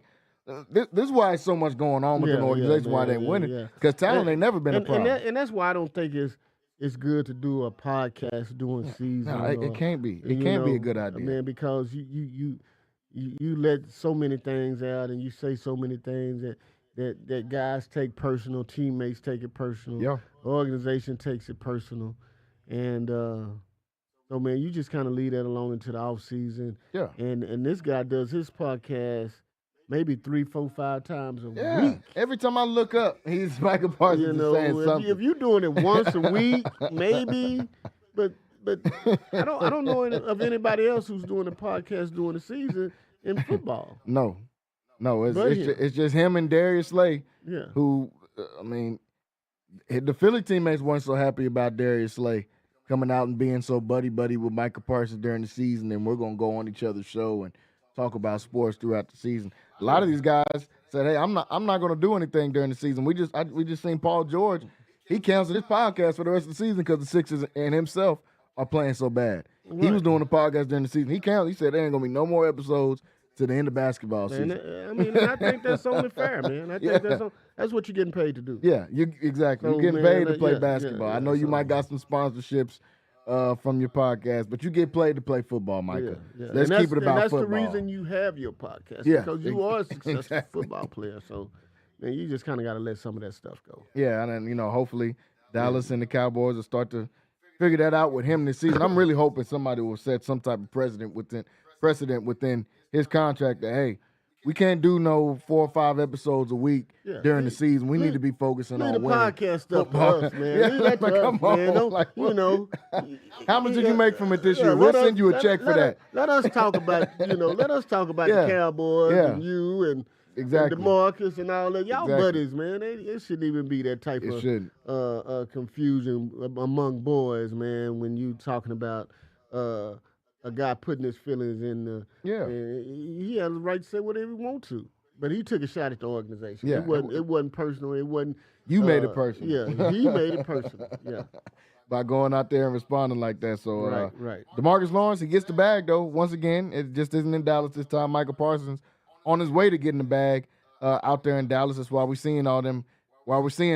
this is why it's so much going on with the organization, why they winning, because talent ain't never been a problem. And that's why I don't think it's good to do a podcast during season. No, it can't be. It can't be a good idea, man, because you let so many things out, and you say so many things that guys take personal, teammates take it personal, the organization takes it personal, and so man, you just kind of leave that alone into the off season. Yeah, and this guy does his podcast maybe 3, 4, 5 times a week. Every time I look up, he's Michael Parsons saying something. If you're doing it once a week, maybe, but I don't know of anybody else who's doing a podcast during the season. in football. No, But it's just him and Darius Slay. Yeah. Who, I mean, the Philly teammates weren't so happy about Darius Slay coming out and being so buddy with Micah Parsons during the season, and we're gonna go on each other's show and talk about sports throughout the season. A lot of these guys said, "Hey, I'm not gonna do anything during the season." We just seen Paul George. He canceled his podcast for the rest of the season because the Sixers and himself are playing so bad. Right. He was doing the podcast during the season. He canceled. He said there ain't gonna be no more episodes to the end of basketball season. I mean, I think that's only fair, man. I think that's what you're getting paid to do. Yeah, exactly. So, you're getting paid to play basketball. I know you so, might got some sponsorships from your podcast, but you get paid to play football, Micah. Yeah. Let's keep it about that's football. That's the reason you have your podcast, because you are a successful football player. So, man, you just kind of got to let some of that stuff go. Yeah, and then, hopefully Dallas and the Cowboys will start to figure that out with him this season. I'm really hoping somebody will set some type of precedent within his contract that, hey, we can't do no 4 or 5 episodes a week during the season. We need to be focusing on winning. Podcast stuff to us, man. Leave that to us, man. How much did you make from it this year? We'll send you a check for that. Let us talk about, let us talk about the Cowboys and you and exactly. And DeMarcus and all that. Y'all buddies, man. It shouldn't even be that type of confusion among boys, man, when you talking about a guy putting his feelings in the he has the right to say whatever he wants to. But he took a shot at the organization. Yeah. It wasn't personal. It wasn't you made it personal. Yeah, he made it personal. Yeah. By going out there and responding like that. So right. DeMarcus Lawrence, he gets the bag though. Once again, it just isn't in Dallas this time. Michael Parsons on his way to getting the bag out there in Dallas. That's why we're seeing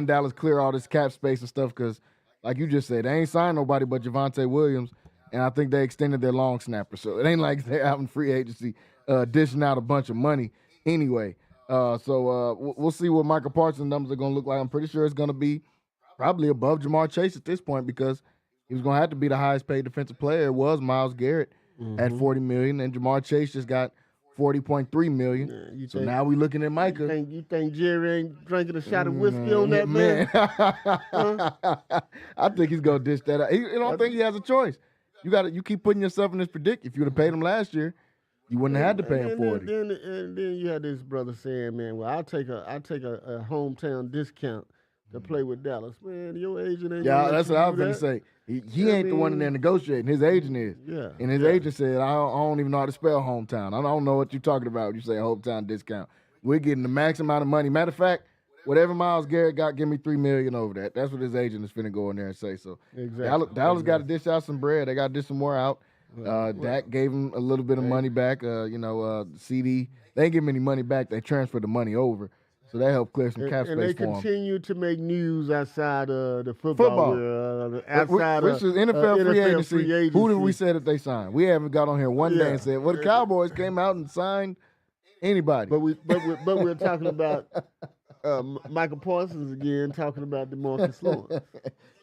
Dallas clear all this cap space and stuff, because like you just said, they ain't signed nobody but Javonte Williams. And I think they extended their long snapper. So it ain't like they're out in free agency dishing out a bunch of money anyway. So we'll see what Michael Parsons' numbers are going to look like. I'm pretty sure it's going to be probably above Jamar Chase at this point, because he was going to have to be the highest paid defensive player. It was Myles Garrett at $40 million, and Jamar Chase just got $40.3 million. So now we're looking at Micah. You think Jerry ain't drinking a shot of whiskey on that man? I think he's going to dish that out. I don't think he has a choice. You keep putting yourself in this predicament. If you would have paid him last year, you wouldn't have had to pay him $40. And then you had this brother saying, man, well, I'll take a hometown discount to play with Dallas. Man, your agent ain't. Yeah, that's what I was going to say. He ain't the one in there negotiating. His agent is. Yeah. And his agent said, I don't even know how to spell hometown. I don't know what you're talking about when you say hometown discount. We're getting the max amount of money. Matter of fact, whatever Myles Garrett got, give me $3 million over that. That's what his agent is finna go in there and say. So exactly. Dallas got to dish out some bread. They got to dish some more out. Dak gave him a little bit of money back. CD, they didn't give him any money back. They transferred the money over. So that helped clear some cap space for them. And they continue to make news outside the football. Which is NFL free agency. Who did we say that they signed? We haven't got on here one day and said, well, the Cowboys came out and signed anybody. But we're talking about Michael Parsons again, talking about DeMarcus Lawrence.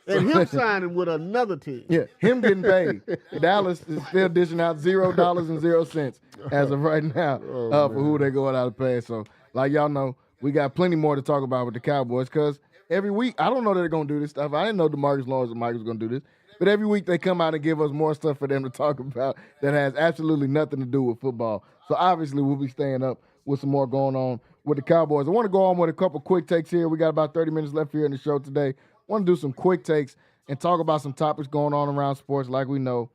And him signing with another team. Yeah, him getting paid. Dallas is still dishing out $0.00 as of right now for who they're going out to pay. So, like y'all know, we got plenty more to talk about with the Cowboys, because every week, I don't know that they're going to do this stuff. I didn't know DeMarcus Lawrence and Mike was going to do this. But every week they come out and give us more stuff for them to talk about that has absolutely nothing to do with football. So obviously we'll be staying up with some more going on with the Cowboys. I want to go on with a couple quick takes here. We got about 30 minutes left here in the show today. I want to do some quick takes and talk about some topics going on around sports. Like we know,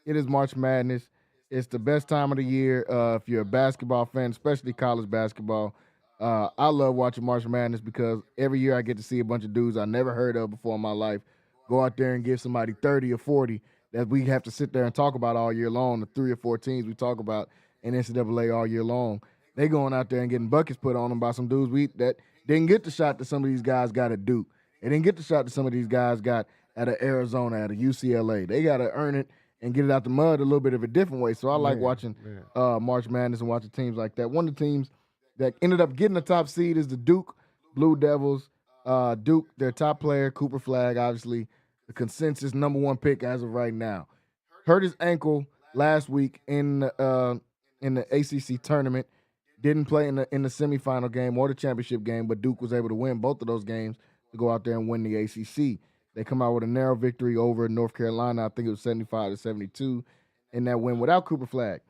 it is March Madness. It's the best time of the year if you're a basketball fan, especially college basketball. I love watching March Madness because every year I get to see a bunch of dudes I never heard of before in my life go out there and give somebody 30 or 40 that we have to sit there and talk about all year long, the 3 or 4 teams we talk about in NCAA all year long. They going out there and getting buckets put on them by some dudes that didn't get the shot that some of these guys got at Duke. They didn't get the shot that some of these guys got at a Arizona, at a UCLA. They got to earn it and get it out the mud a little bit of a different way. So I like watching March Madness and watching teams like that. One of the teams that ended up getting the top seed is the Duke Blue Devils. Duke, their top player, Cooper Flagg, obviously the consensus number 1 pick as of right now. Hurt his ankle last week in the ACC tournament. Didn't play in the semifinal game or the championship game, but Duke was able to win both of those games to go out there and win the ACC. They come out with a narrow victory over North Carolina. I think it was 75-72 in that win without Cooper Flagg.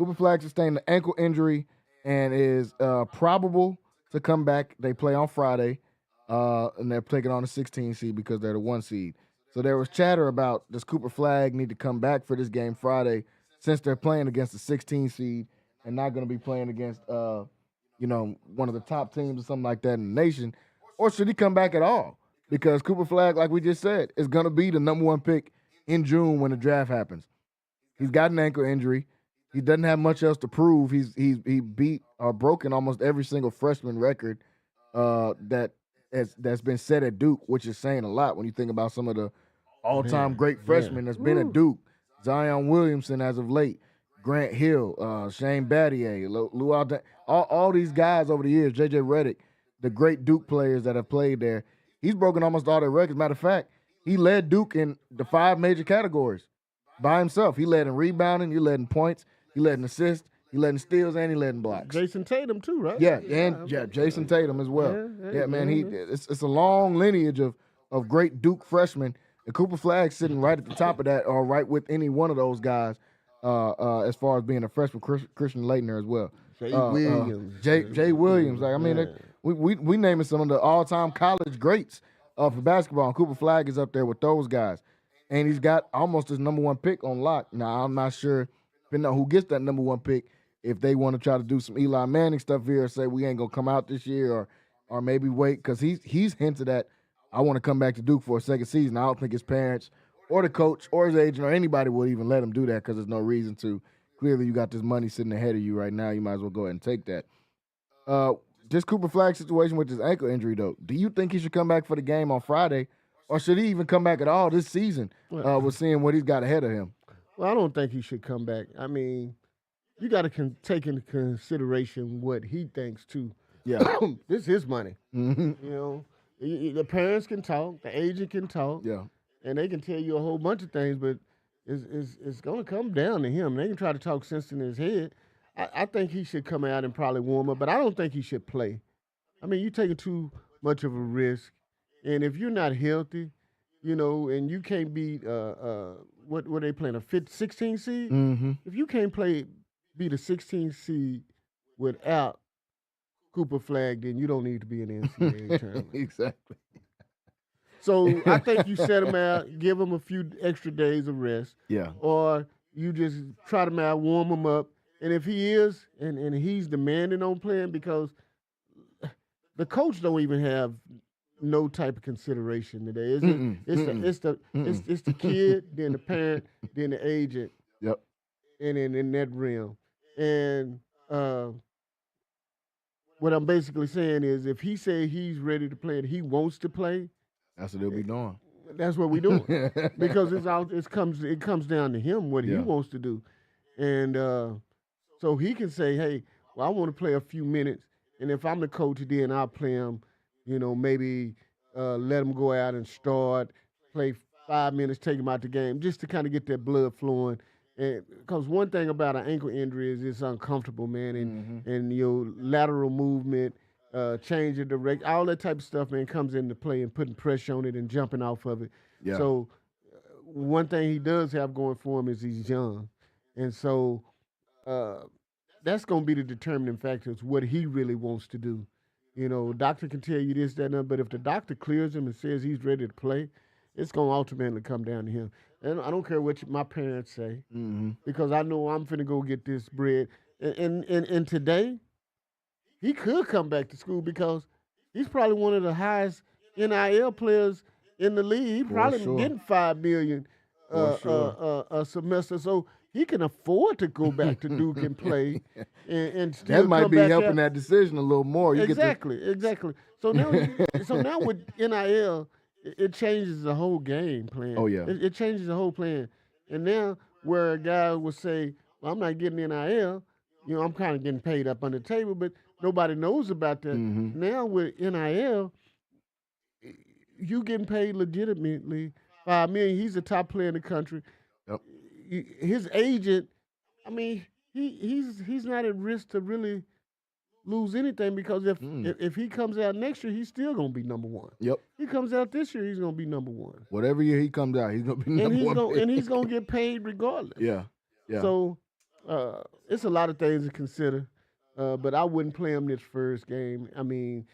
Cooper Flag sustained an ankle injury and is probable to come back. They play on Friday, and they're taking on the 16 seed because they're the 1 seed. So there was chatter about, does Cooper Flag need to come back for this game Friday since they're playing against the 16 seed and not going to be playing against one of the top teams or something like that in the nation, or should he come back at all? Because Cooper Flag, like we just said, is going to be the number 1 pick in June when the draft happens. He's got an ankle injury. He doesn't have much else to prove. He beat or broken almost every single freshman record that's been set at Duke, which is saying a lot when you think about some of the all-time great freshmen that's been at Duke. Zion Williamson as of late, Grant Hill, Shane Battier, Lou Alden, all these guys over the years, J.J. Redick, the great Duke players that have played there. He's broken almost all their records. Matter of fact, he led Duke in the 5 major categories by himself. He led in rebounding, he led in points, he led in assists, he led in steals, and he led in blocks. Jason Tatum too, right? Yeah, Jason Tatum as well. Yeah, man, it's a long lineage of great Duke freshmen. And Cooper Flag sitting right at the top of that, or right with any one of those guys, as far as being a freshman. Christian Laettner as well. Jay Williams. Jay Williams. Like, I mean, we naming some of the all-time college greats for basketball, and Cooper Flag is up there with those guys. And he's got almost his number 1 pick on lock. Now, I'm not sure, depending on who gets that number 1 pick, if they want to try to do some Eli Manning stuff here, or say we ain't going to come out this year, or maybe wait, because he's hinted at, I want to come back to Duke for a second season. I don't think his parents or the coach or his agent or anybody will even let him do that because there's no reason to. Clearly, you got this money sitting ahead of you right now. You might as well go ahead and take that. This Cooper Flag situation with his ankle injury, though, do you think he should come back for the game on Friday, or should he even come back at all this season with seeing what he's got ahead of him? Well, I don't think he should come back. I mean, you got to take into consideration what he thinks, too. Yeah. This is his money. Mm-hmm. You know, the parents can talk, the agent can talk, and they can tell you a whole bunch of things, but it's going to come down to him. They can try to talk sense in his head. I think he should come out and probably warm up, but I don't think he should play. I mean, you're taking too much of a risk, and if you're not healthy, and you can't beat what they playing, a 16 seed? Mm-hmm. If you can't beat a 16 seed without Cooper Flag, then you don't need to be in the NCAA tournament. Exactly. So I think you set him out, give him a few extra days of rest. Yeah. Or you just try him out, warm him up. And if he is, and he's demanding on playing, because the coach don't even have no type of consideration today. It's the kid, then the parent, then the agent. Yep. And in that realm. And what I'm basically saying is, if he say he's ready to play and he wants to play, that's what they'll be doing. That's what we're doing. Because it comes down to him what he wants to do. And so he can say, hey, well, I want to play a few minutes, and if I'm the coach, then I'll play him, maybe let him go out and start, play 5 minutes, take him out the game, just to kind of get that blood flowing. Because one thing about an ankle injury is it's uncomfortable, man, and your lateral movement, change of direction, all that type of stuff, man, comes into play and putting pressure on it and jumping off of it. Yeah. So one thing he does have going for him is he's young. And so that's going to be the determining factor is what he really wants to do. Doctor can tell you this, that, and that, but if the doctor clears him and says he's ready to play, it's going to ultimately come down to him. And I don't care what my parents say, because I know I'm finna go get this bread. And today, he could come back to school because he's probably one of the highest NIL players in the league. He probably getting $5 million a semester, so he can afford to go back to Duke and play. And still that might be helping that decision a little more. Exactly. So now with NIL, it changes the whole game plan. Oh yeah, it changes the whole plan. And now where a guy would say, "Well, I'm not getting NIL," I'm kind of getting paid up on the table, but nobody knows about that. Now with NIL, you getting paid legitimately $5 million. He's the top player in the country. Yep. His agent, I mean, he's not at risk to really lose anything, because if he comes out next year, he's still gonna be number one. Yep. He comes out this year, he's gonna be number one. Whatever year he comes out, he's gonna be number one. And he's gonna get paid regardless. Yeah. So It's a lot of things to consider, but I wouldn't play him this first game. I mean,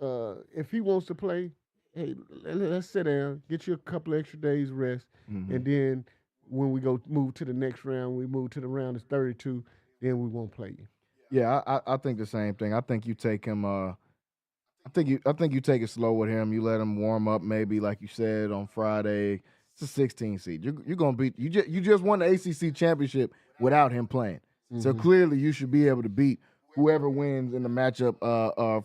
if he wants to play, hey, let's sit down, get you a couple extra days rest, and then when we go move to the next round, we move to the round of 32, then we won't play you. Yeah, I think the same thing. I think you take him. I think you take it slow with him. You let him warm up, maybe like you said on Friday. It's a 16 seed. You're gonna beat. You just won the ACC championship without him playing. So clearly, you should be able to beat whoever wins in the matchup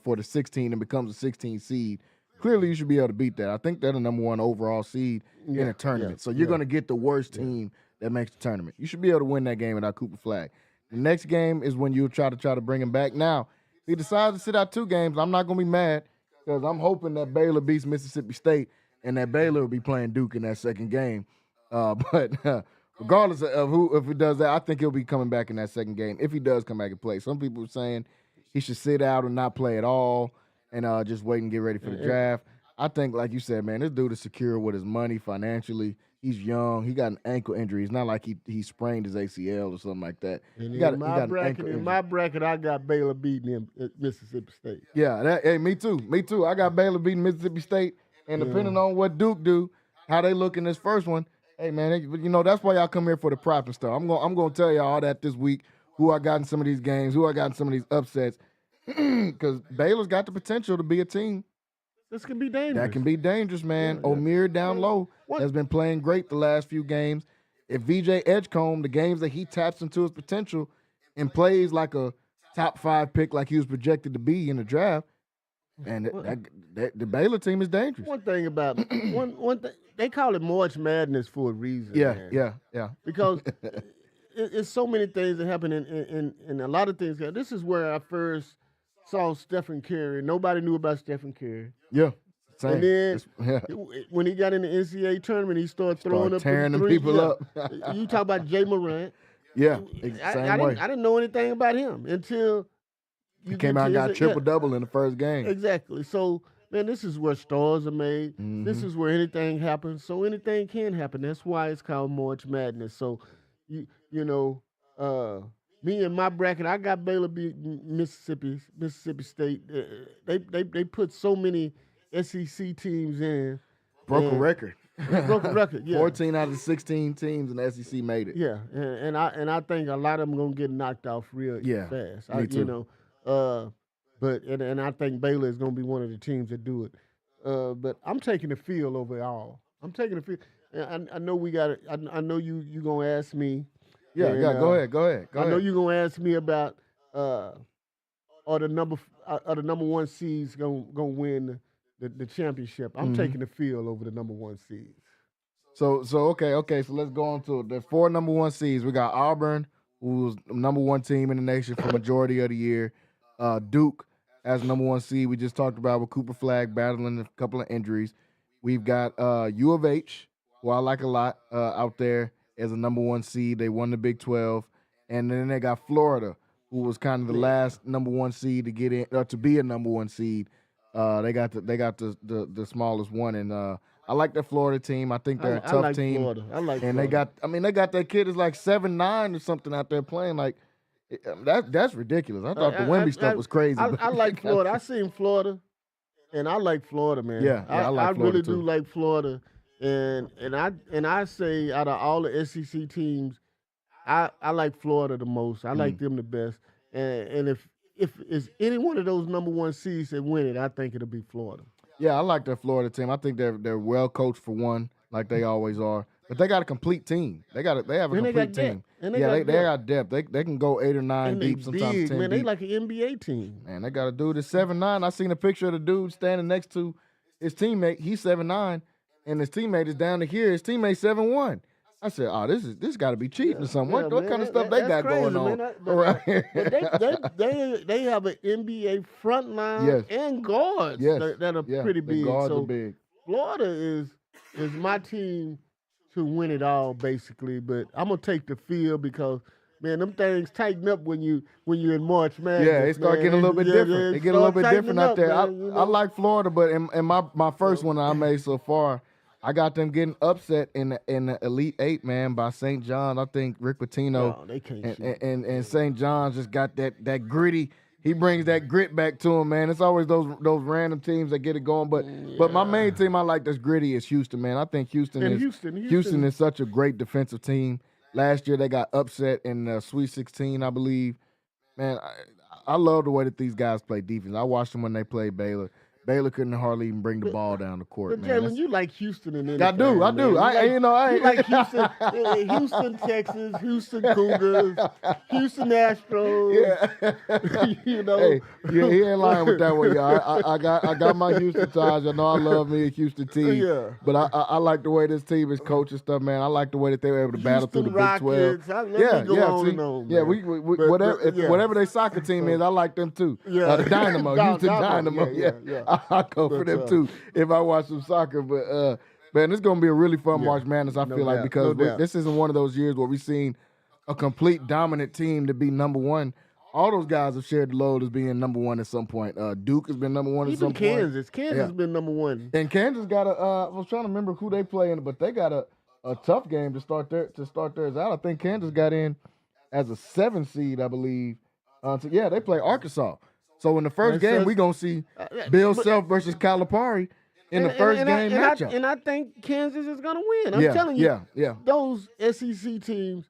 for the 16 and becomes a 16 seed. Clearly, you should be able to beat that. I think they're the number one overall seed in a tournament. So you're gonna get the worst team that makes the tournament. You should be able to win that game without Cooper Flag. The next game is when you try to bring him back. Now, if he decides to sit out 2 games, I'm not going to be mad because I'm hoping that Baylor beats Mississippi State and that Baylor will be playing Duke in that second game. But regardless of who, if he does that, I think he'll be coming back in that second game if he does come back and play. Some people are saying he should sit out and not play at all and just wait and get ready for the draft. I think, like you said, man, this dude is secure with his money financially. He's young. He got an ankle injury. It's not like he sprained his ACL or something like that. And He got in he my got an bracket, ankle in injury. my bracket, I got Baylor beating him at Mississippi State. Yeah, hey, me too. Me too. I got Baylor beating Mississippi State, and depending on what Duke do, how they look in this first one, hey man, that's why y'all come here for the props and stuff. I'm gonna tell y'all all that this week. Who I got in some of these games, who I got in some of these upsets, because Baylor's got the potential to be a team This can be dangerous. that can be dangerous, man. Yeah, yeah. Omir down low What- has been playing great the last few games. If VJ Edgecombe, the games that he taps into his potential and plays like a top 5 pick like he was projected to be in the draft, and the Baylor team is dangerous. One thing about one thing, they call it March Madness for a reason. Yeah, man. yeah. Because it's so many things that happen in a lot of things. This is where I first saw Stephen Curry. Nobody knew about Stephen Curry. Yeah. Same. And then Yeah. when he got in the NCAA tournament, he started throwing up tearing them three. people up. You talk about Jay Morant. Yeah, I same way. didn't know anything about him until He you came get out and to got his- triple-double in the first game. Exactly. So, man, this is where stars are made. This is where anything happens. So anything can happen. That's why it's called March Madness. So, me and my bracket, I got Baylor beating Mississippi State. They put so many SEC teams in. Broke a and- record. Broke a record. Yeah. 14 out of the 16 teams in the SEC made it. Yeah, and I think a lot of them gonna get knocked off real fast. Me too. But I think Baylor is gonna be one of the teams that do it. But I'm taking the field over all. I'm taking the field. And I know we got it. I know you gonna ask me. Yeah, and, go ahead. I know you gonna ask me about are the number one seeds gonna win the championship. I'm taking the field over the number one seeds. So okay. So let's go on to it. There's 4 number 1 seeds. We got Auburn, who's number 1 team in the nation for majority of the year. Duke as number 1 seed. We just talked about with Cooper Flag battling a couple of injuries. We've got U of H, who I like a lot out there as a number 1 seed. They won the Big 12, and then they got Florida, who was kind of the last number 1 seed to get in or to be a number 1 seed. They got the smallest one, and I like that Florida team. I think they're a tough I like team. Florida. I like And Florida. they got that kid is like 7'9" or something out there playing. Like that's ridiculous. I thought the Wemby stuff was crazy. I like Florida. I seen Florida, and I like Florida, man. Yeah, I like Florida really too. do like Florida, and I say out of all the SEC teams, I like Florida the most. I like them the best. And if it's any one of those number 1 seeds that win it, I think it'll be Florida. Yeah, I like that Florida team. I think they're well coached for one, like they always are. But they got a complete team. They have a And they complete got team. depth. And they Yeah, got they got depth. They can go 8 or 9 And they deep, sometimes big, 10 man. deep. They like an NBA team. Man, they got a dude that's 7'9". I seen a picture of the dude standing next to his teammate. He's 7'9", and his teammate is down to here. His teammate's 7'1". I said, "Oh, this got to be cheating or something. What man, kind of stuff they that's got crazy, going on man. around here?" But they have an NBA front line Yes. and guards Yes. that are Yeah, pretty the big. guards So are big. Florida is my team to win it all, basically. But I'm gonna take the field because, man, them things tighten up when you're in March Madness. Yeah, it start man. getting a little bit different. They get a little bit different out there. I Man, like Florida, but in my first one I made so far, I got them getting upset in the Elite Eight, man, by St. John. I think Rick Pitino No, they can't shoot. and St. John's just got that gritty. He brings that grit back to him, man. It's always those random teams that get it going. But my main team I like that's gritty is Houston, man. I think Houston is such a great defensive team. Last year they got upset in the Sweet 16, I believe. Man, I love the way that these guys play defense. I watched them when they played Baylor. Baylor couldn't hardly even bring the ball down the court, But man. Jalen, you like Houston and anything. I do. You like Houston, Houston, Texas, Houston Cougars, Houston Astros. Yeah. You know. Hey, yeah, he ain't lying with that one, y'all. I got my Houston ties. I know I love me a Houston team. Yeah. But I like the way this team is coached and stuff, man. I like the way that they were able to battle through the Big 12. Whatever their soccer team is, I like them too. Yeah. The Dynamo, Houston Dynamo. Yeah. I go for them too if I watch some soccer. But man, it's gonna be a really fun March Madness. I feel like because this isn't one of those years where we've seen a complete dominant team to be number one. All those guys have shared the load as being number one at some point. Duke has been number one at some point. Kansas has been number one. And Kansas got I was trying to remember who they play in, but they got a tough game to start theirs out. I think Kansas got in as a 7 seed, I believe. They play Arkansas. So in the first game, we're going to see Bill Self versus Calipari in the first game matchup. And I think Kansas is going to win. I'm telling you, those SEC teams,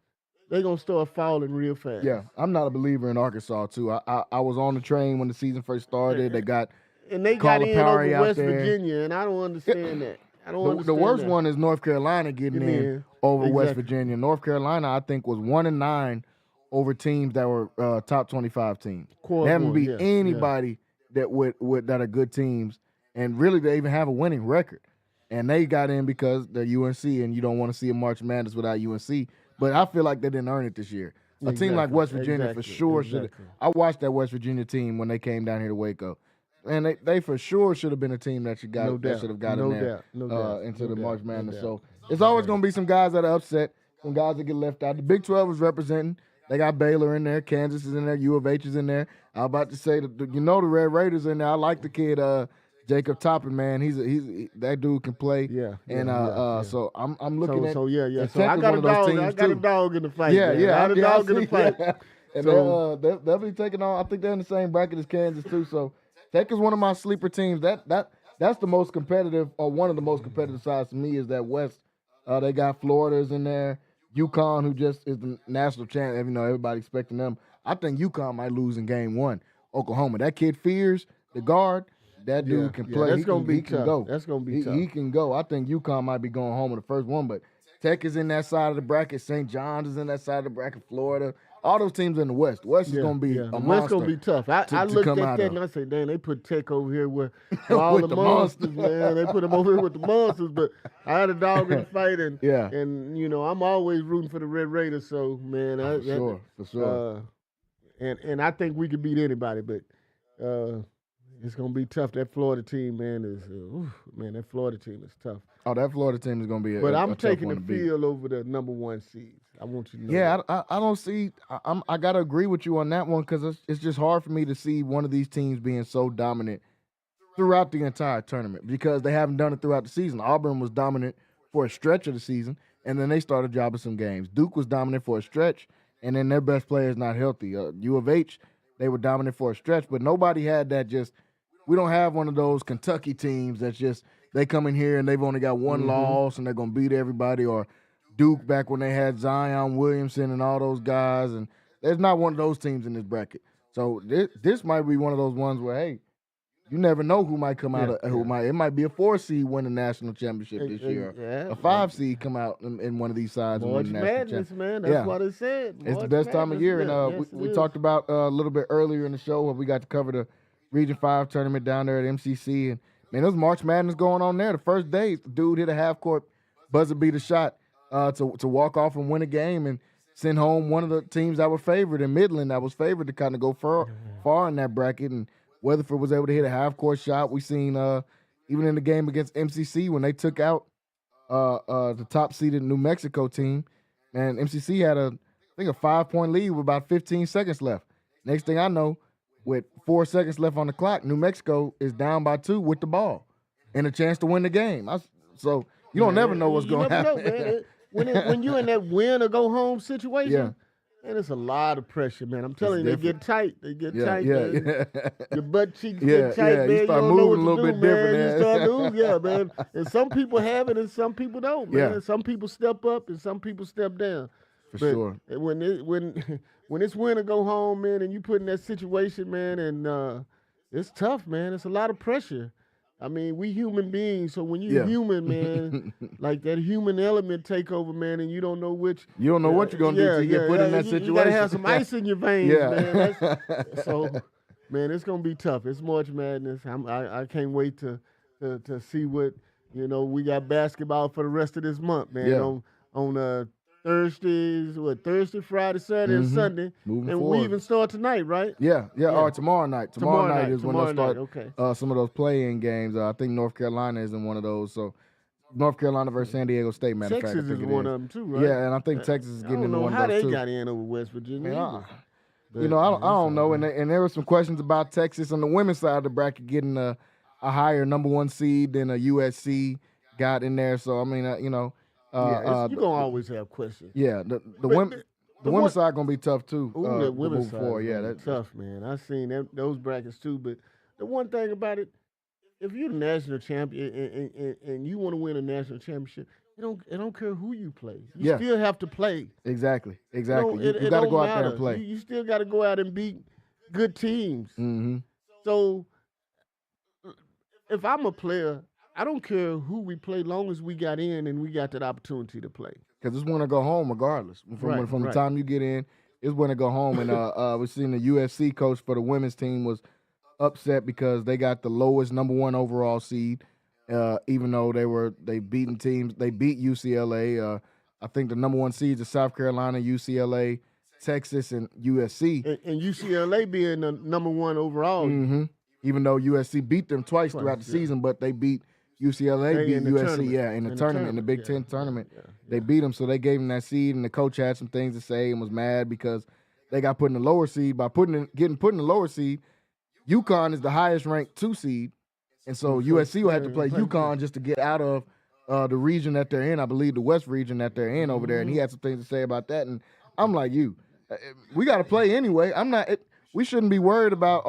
they're going to start falling real fast. Yeah, I'm not a believer in Arkansas, too. I was on the train when the season first started. They got in over West Virginia, and I don't understand that. The worst one is North Carolina getting in over West Virginia. North Carolina, I think, was 1-9 over teams that were top 25 teams. They haven't beat anybody that are good teams, and really they even have a winning record. And they got in because they're UNC, and you don't want to see a March Madness without UNC. But I feel like they didn't earn it this year. A team like West Virginia for sure should have. I watched that West Virginia team when they came down here to Waco. And they for sure should have been a team that should have gotten there into the March Madness. So it's always going to be some guys that are upset, some guys that get left out. The Big 12 is representing. They got Baylor in there, Kansas is in there, U of H is in there. I was about to say the Red Raiders in there. I like the kid Jacob Toppin, man. He's that dude can play. So I'm looking at. So I got a dog. I got a dog in the fight. I got a dog in the fight. And they'll be taking on. I think they're in the same bracket as Kansas too. So Tech is one of my sleeper teams. That's the most competitive, or one of the most competitive sides to me is that West. They got Florida's in there. UConn, who just is the national champ, everybody expecting them. I think UConn might lose in game 1. Oklahoma, that kid Fears, the guard, that dude can play. That's going to be tough. Go. That's going to be tough. He can go. I think UConn might be going home in the first one, but Tech is in that side of the bracket. St. John's is in that side of the bracket. Florida. All those teams in the West. West is going to be a monster. West going to be tough. I looked at that and I said, damn, they put Tech over here with all the monsters, man. They put them over here with the monsters, but I had a dog in the fight, and I'm always rooting for the Red Raiders, so, man. For sure. And I think we could beat anybody, but it's going to be tough. That Florida team, man, that Florida team is tough. Oh, that Florida team is going to be But I'm taking the field over the number 1 seeds. I want you to know. Yeah, I don't see. I got to agree with you on that one because it's just hard for me to see one of these teams being so dominant throughout the entire tournament because they haven't done it throughout the season. Auburn was dominant for a stretch of the season, and then they started dropping some games. Duke was dominant for a stretch, and then their best player is not healthy. U of H, they were dominant for a stretch, but nobody had that just – we don't have one of those Kentucky teams that's just – they come in here and they've only got one loss and they're going to beat everybody, or Duke back when they had Zion Williamson and all those guys, and there's not one of those teams in this bracket. So this might be one of those ones where, hey, you never know who might come out. It might be a 4 seed win the national championship this year. A 5 seed come out in one of these sides and win the national championship. Man, that's what it said. It's the best time of year, and we talked about a little bit earlier in the show where we got to cover the Region 5 tournament down there at MCC, and man, there was March Madness going on there. The first day, the dude hit a half-court buzzer beater shot to walk off and win a game and send home one of the teams that were favored in Midland that was favored to kind of go far in that bracket. And Weatherford was able to hit a half-court shot. We seen even in the game against MCC when they took out the top-seeded New Mexico team, and MCC had I think a 5-point lead with about 15 seconds left. Next thing I know, with 4 seconds left on the clock, New Mexico is down by 2 with the ball and a chance to win the game. So You don't never know what's You going to never happen. know, man. When you in that win or go home situation, Yeah. man, it's a lot of pressure, man. I'm telling you, different. they get tight. They get Yeah, tight, yeah, man. yeah. Your butt cheeks Yeah, get tight, yeah. man. You You start don't know what moving a to little do, bit man. different, You man. start losing, yeah, man. And some people have it, and some people don't, man. Yeah. Some people step up, and some people step down. For But sure. when when it's win or go home, man, and you put in that situation, man, and it's tough, man. It's a lot of pressure. I mean, we human beings, so when you're Yeah. human, man, like that human element take over, man, and you don't know which. You don't know what you're gonna do till you get put in that situation. You gotta have some ice in your veins, Yeah. man. So, man, it's gonna be tough. It's March Madness. I can't wait to see what we got basketball for the rest of this month, man. Yeah. On Thursday, Friday, Saturday, and Sunday, Moving and forward. we even start tonight, right? Yeah. Or tomorrow night. Tomorrow night is when they'll Tomorrow start night, okay. some of those play-in games. I think North Carolina is in one of those. So North Carolina versus San Diego State, matter of fact. Texas I think is it one of them too, right? Yeah, and I think Texas is getting into one I don't know of those how too. they got in over West Virginia. Man, either. I don't know. And there were some questions about Texas on the women's side of the bracket getting a higher number 1 seed than a USC got in there. So I mean, you're gonna always have questions. Yeah, the women's side gonna be tough too. Ooh, the women's side forward. is Yeah, gonna be that's tough, man. I've seen those brackets too. But the one thing about it, if you're the national champion and you want to win a national championship, it don't care who you play. You still have to play. Exactly. You It got to don't go out matter. there and play. You still got to go out and beat good teams. Mm-hmm. So if I'm a player, I don't care who we play, long as we got in and we got that opportunity to play. Because it's when to go home, regardless. From the time you get in, it's when to go home. And we're seeing the USC coach for the women's team was upset because they got the lowest number 1 overall seed, even though they beat UCLA. I think the number 1 seeds are South Carolina, UCLA, Texas, and USC. And UCLA being the number 1 overall. Mm-hmm. Even though USC beat them twice throughout the season, but they beat UCLA, beat USC, in the tournament, in the Big Ten tournament. They beat them, so they gave them that seed, and the coach had some things to say and was mad because they got put in the lower seed. By getting put in the lower seed, UConn is the highest ranked 2 seed, and so USC will have to play UConn just to get out of the region that they're in. I believe the West region that they're in over there, and he had some things to say about that. And I'm like, we got to play anyway. We shouldn't be worried about,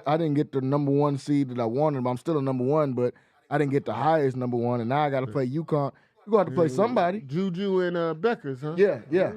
I didn't get the number 1 seed that I wanted, but I'm still a number 1, but I didn't get the highest number 1, and now I got to play UConn. You're going to have to play somebody. Juju and Beckers, huh? Yeah.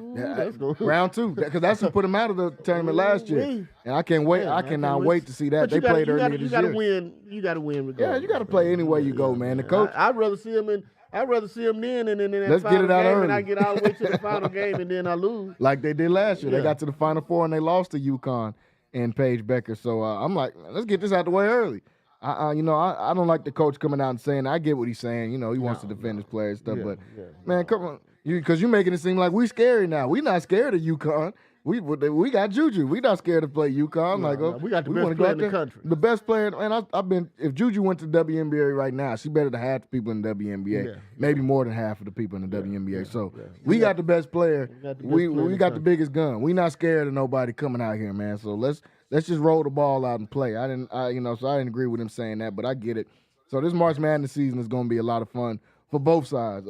Round 2, because that's who put them out of the tournament last year. And I can't wait. I cannot wait to see that. They played earlier this year. You got to win regardless. Yeah, you got to play anywhere you go, man. The coach. I'd rather see him then and then that Let's final get it out game, early. and I get all the way to the final game, and then I lose. Like they did last year. Yeah. They got to the Final Four, and they lost to UConn and Paige Becker. So I'm like, let's get this out the way early. I don't like the coach coming out and saying, I get what he's saying. He wants to defend his players and stuff. Man, come on. Because you're making it seem like we scary now. We not scared of UConn. We got Juju. We not scared to play UConn. We got the best player in the country. The best player. And I've been. If Juju went to WNBA right now, she better than half the people in the WNBA. Maybe more than half of the people in the WNBA. We got the best player. We got the biggest gun. We not scared of nobody coming out here, man. So let's just roll the ball out and play. So I didn't agree with him saying that, but I get it. So this March Madness season is going to be a lot of fun for both sides,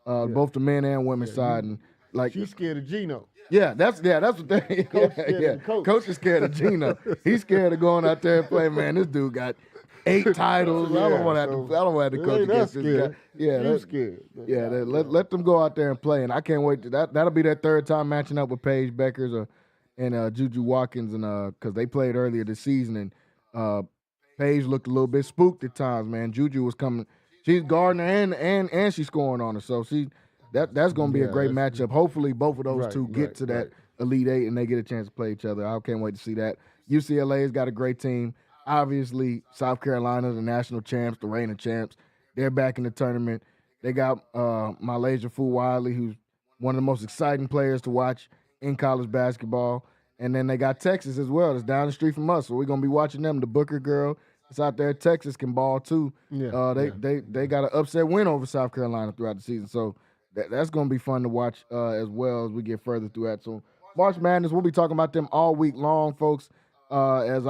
both the men and women's side. And she's scared of Gino. Yeah, that's what they. Coach is scared of Gino. He's scared of going out there and playing. Man, this dude got 8 titles. I don't want to have to coach against this guy. Yeah, scared. Let them go out there and play. And I can't wait. That'll be their 3rd time matching up with Paige Beckers and Juju Watkins, and because they played earlier this season, and Paige looked a little bit spooked at times. Man, Juju was coming. She's guarding her and she's scoring on her. So that's going to be a great matchup. Hopefully, both of those two get to that Elite 8 and they get a chance to play each other. I can't wait to see that. UCLA's got a great team. Obviously, South Carolina, the national champs, the reigning champs, they're back in the tournament. They got Malaysia Fu-Wiley, who's one of the most exciting players to watch in college basketball. And then they got Texas as well. It's down the street from us, so we're going to be watching them. The Booker girl that's out there at Texas can ball too. They got an upset win over South Carolina throughout the season. So that's going to be fun to watch as well as we get further through that. So March Madness, we'll be talking about them all week long, folks. As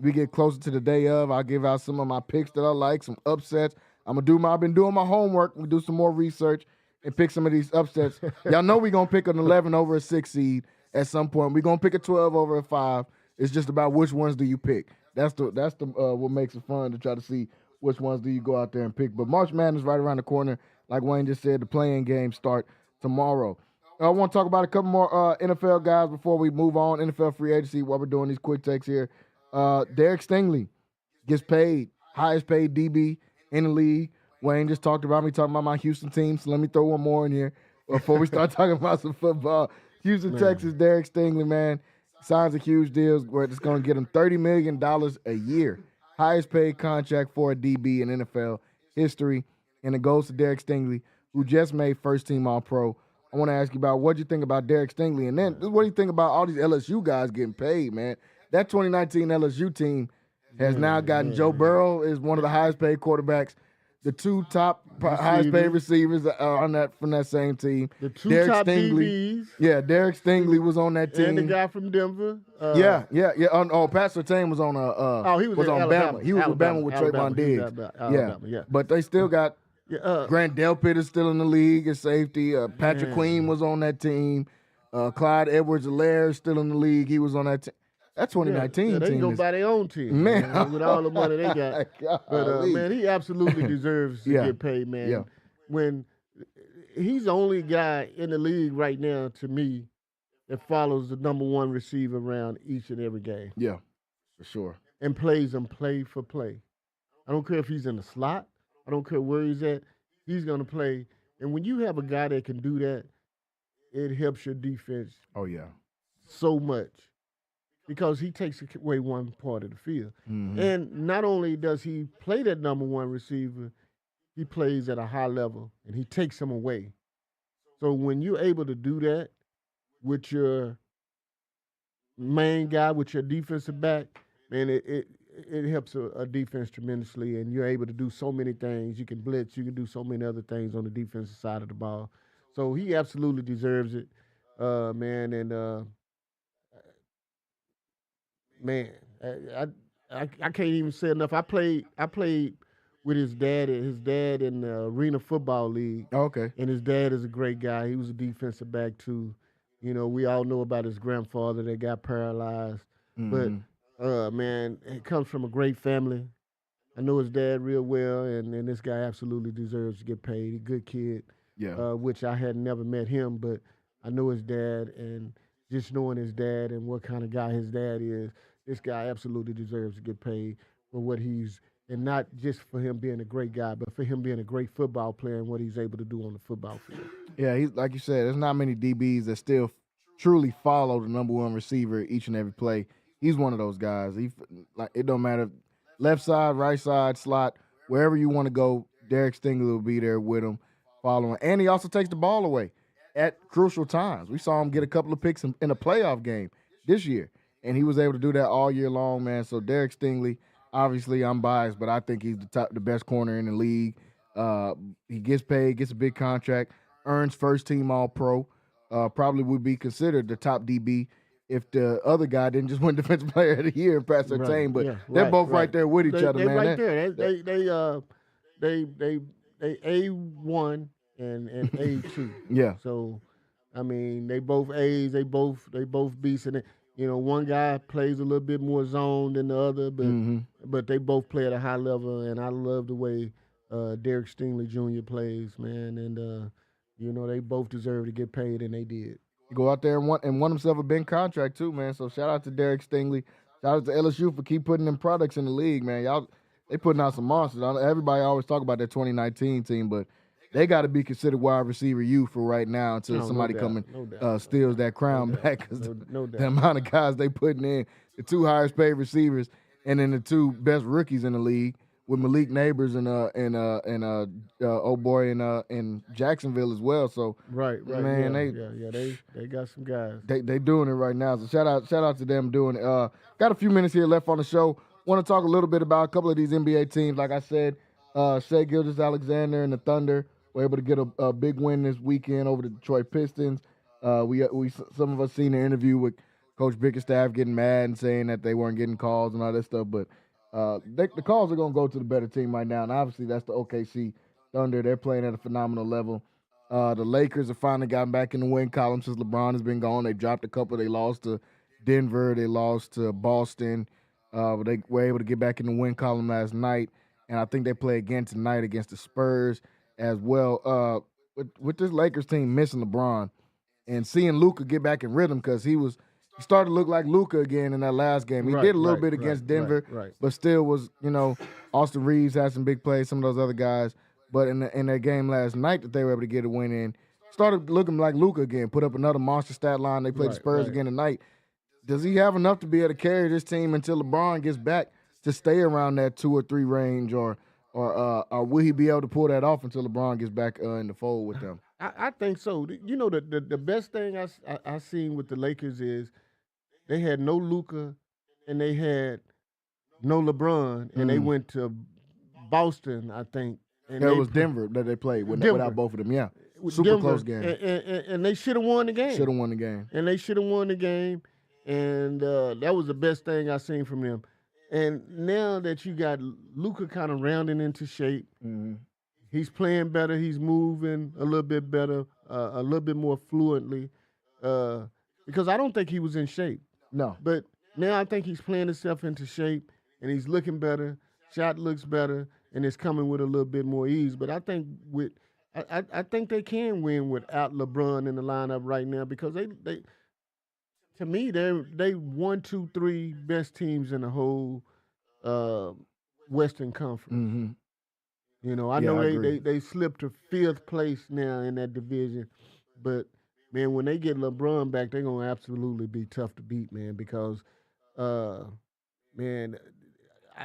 we get closer to the day of, I'll give out some of my picks that I like, some upsets. I've been doing my homework. We do some more research and pick some of these upsets. Y'all know we're gonna pick an 11 over a 6 seed at some point. We're gonna pick a 12 over a 5. It's just about which ones do you pick. That's the what makes it fun to try to see which ones do you go out there and pick. But March Madness right around the corner. Like Wayne just said, the playing games start tomorrow. I want to talk about a couple more NFL guys before we move on. NFL free agency while we're doing these quick takes here. Derek Stingley gets paid, highest paid DB in the league. Wayne just talked about me talking about my Houston team, so let me throw one more in here before we start talking about some football. Houston, Texas, Derek Stingley, man, signs a huge deal where it's going to get him $30 million a year. Highest paid contract for a DB in NFL history. And it goes to Derek Stingley, who just made first team All-Pro. I want to ask you about what you think about Derek Stingley. And then what do you think about all these LSU guys getting paid, man? That 2019 LSU team has now gotten Joe Burrow is one of the highest paid quarterbacks. The two top highest paid receivers on from that same team. The two top DBs. Yeah, Derek Stingley was on that team. And the guy from Denver. Yeah. Pat Surtain was on he was on Alabama. Bama. He was with Bama with Trayvon Diggs. Yeah. But they still got Grant Delpit is still in the league as safety. Patrick Queen was on that team. Clyde Edwards-Helaire is still in the league. He was on that team. That 2019 team. They can go buy their own team, man, with all the money they got. But, man, he absolutely deserves to get paid, man. Yeah. When he's the only guy in the league right now, to me, that follows the number one receiver around each and every game. Yeah, for sure. And plays them play for play. I don't care if he's in the slot. I don't care where he's at. He's going to play. And when you have a guy that can do that, it helps your defense. Oh, yeah. So much. Because he takes away one part of the field. Mm-hmm. And not only does he play that number one receiver, he plays at a high level, and he takes him away. So when you're able to do that with your main guy, with your defensive back, man, it helps a defense tremendously, and you're able to do so many things. You can blitz. You can do so many other things on the defensive side of the ball. So he absolutely deserves it, man, and man, I can't even say enough. I played with his dad in the Arena Football League. Oh, okay. And his dad is a great guy. He was a defensive back too. You know, we all know about his grandfather that got paralyzed. Mm-hmm. But man, he comes from a great family. I know his dad real well, and this guy absolutely deserves to get paid. He's a good kid. Yeah. Which I had never met him, but I know his dad, and just knowing his dad and what kind of guy his dad is, this guy absolutely deserves to get paid for what he's, and not just for him being a great guy, but for him being a great football player and what he's able to do on the football field. Yeah, he's like you said, there's not many DBs that still truly follow the number one receiver each and every play. He's one of those guys. It don't matter, left side, right side, slot, wherever you want to go, Derek Stingley will be there with him, following. And he also takes the ball away at crucial times. We saw him get a couple of picks in a playoff game this year, and he was able to do that all year long, man. So Derek Stingley, obviously I'm biased, but I think he's the best corner in the league. He gets paid, gets a big contract, earns first team All-Pro, probably would be considered the top DB if the other guy didn't just win Defensive Player of the Year and Pat Surtain. But they're both right there with each other, man. Right there. They A1 and A2. Yeah. So, I mean, they both A's. They both beasts. And you know, one guy plays a little bit more zone than the other, but they both play at a high level. And I love the way Derek Stingley Jr. plays, man. And you know, they both deserve to get paid, and they did. Go out there and won himself a big contract too, man. So shout out to Derek Stingley. Shout out to LSU for keep putting them products in the league, man. Y'all, they putting out some monsters. Everybody always talk about that 2019 team, but they got to be considered wide receiver U for right now until somebody steals that crown back. Because the amount of guys they putting in, the two highest paid receivers, and then the two best rookies in the league with Malik Neighbors and old boy in Jacksonville as well. So right, man, they got some guys. They doing it right now. So shout out to them doing it. Got a few minutes here left on the show. Want to talk a little bit about a couple of these NBA teams. Like I said, Shai Gilgeous-Alexander and the Thunder were able to get a big win this weekend over the Detroit Pistons. We some of us seen the interview with Coach Bickerstaff getting mad and saying that they weren't getting calls and all that stuff, but The calls are going to go to the better team right now, and obviously that's the OKC Thunder. They're playing at a phenomenal level. The Lakers have finally gotten back in the win column since LeBron has been gone. They dropped a couple. They lost to Denver. They lost to Boston. But they were able to get back in the win column last night, and I think they play again tonight against the Spurs as well. With this Lakers team missing LeBron and seeing Luka get back in rhythm because he started to look like Luka again in that last game. He did a little bit against Denver, but still was, Austin Reeves had some big plays, some of those other guys. But in that game last night that they were able to get a win in, started looking like Luka again, put up another monster stat line. They played the Spurs again tonight. Does he have enough to be able to carry this team until LeBron gets back to stay around that 2 or 3 range, or will he be able to pull that off until LeBron gets back in the fold with them? I think so. The best thing I seen with the Lakers is they had no Luka and they had no LeBron, and they went to Boston, I think. And it was Denver that they played without both of them. Yeah, super Denver, close game. And they should have won the game. Should have won the game. And they should have won the game. And that was the best thing I seen from them. And now that you got Luka kind of rounding into shape, he's playing better. He's moving a little bit better, a little bit more fluently. Because I don't think he was in shape. No. But now I think he's playing himself into shape, and he's looking better. Shot looks better, and it's coming with a little bit more ease. But I think I think they can win without LeBron in the lineup right now because they to me they 1, 2, 3 best teams in the whole Western Conference. I know they slipped to 5th place now in that division, but man, when they get LeBron back, they're gonna absolutely be tough to beat, man. Because man,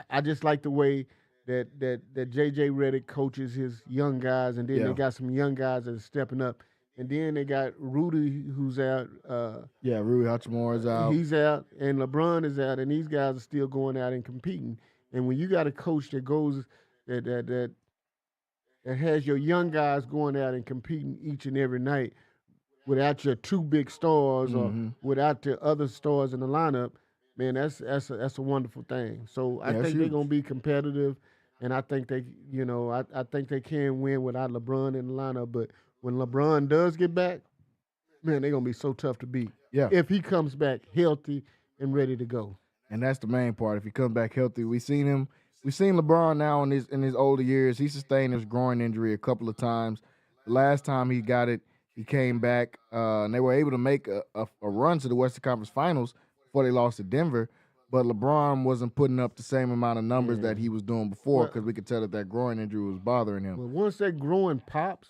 I just like the way that JJ Redick coaches his young guys, and then they got some young guys that are stepping up. And then they got Rudy, who's out. Rudy Hachimura is out. He's out, and LeBron is out, and these guys are still going out and competing. And when you got a coach that goes that has your young guys going out and competing each and every night without your 2 big stars or without the other stars in the lineup, man, that's a wonderful thing. So I think they're gonna be competitive, and I think they, I think they can win without LeBron in the lineup. But when LeBron does get back, man, they're gonna be so tough to beat. Yeah. If he comes back healthy and ready to go. And that's the main part. If he comes back healthy, we've seen LeBron now in his older years. He sustained his groin injury a couple of times. The last time he got it, he came back, and they were able to make a run to the Western Conference Finals before they lost to Denver. But LeBron wasn't putting up the same amount of numbers that he was doing before because we could tell that groin injury was bothering him. Well, once that groin pops,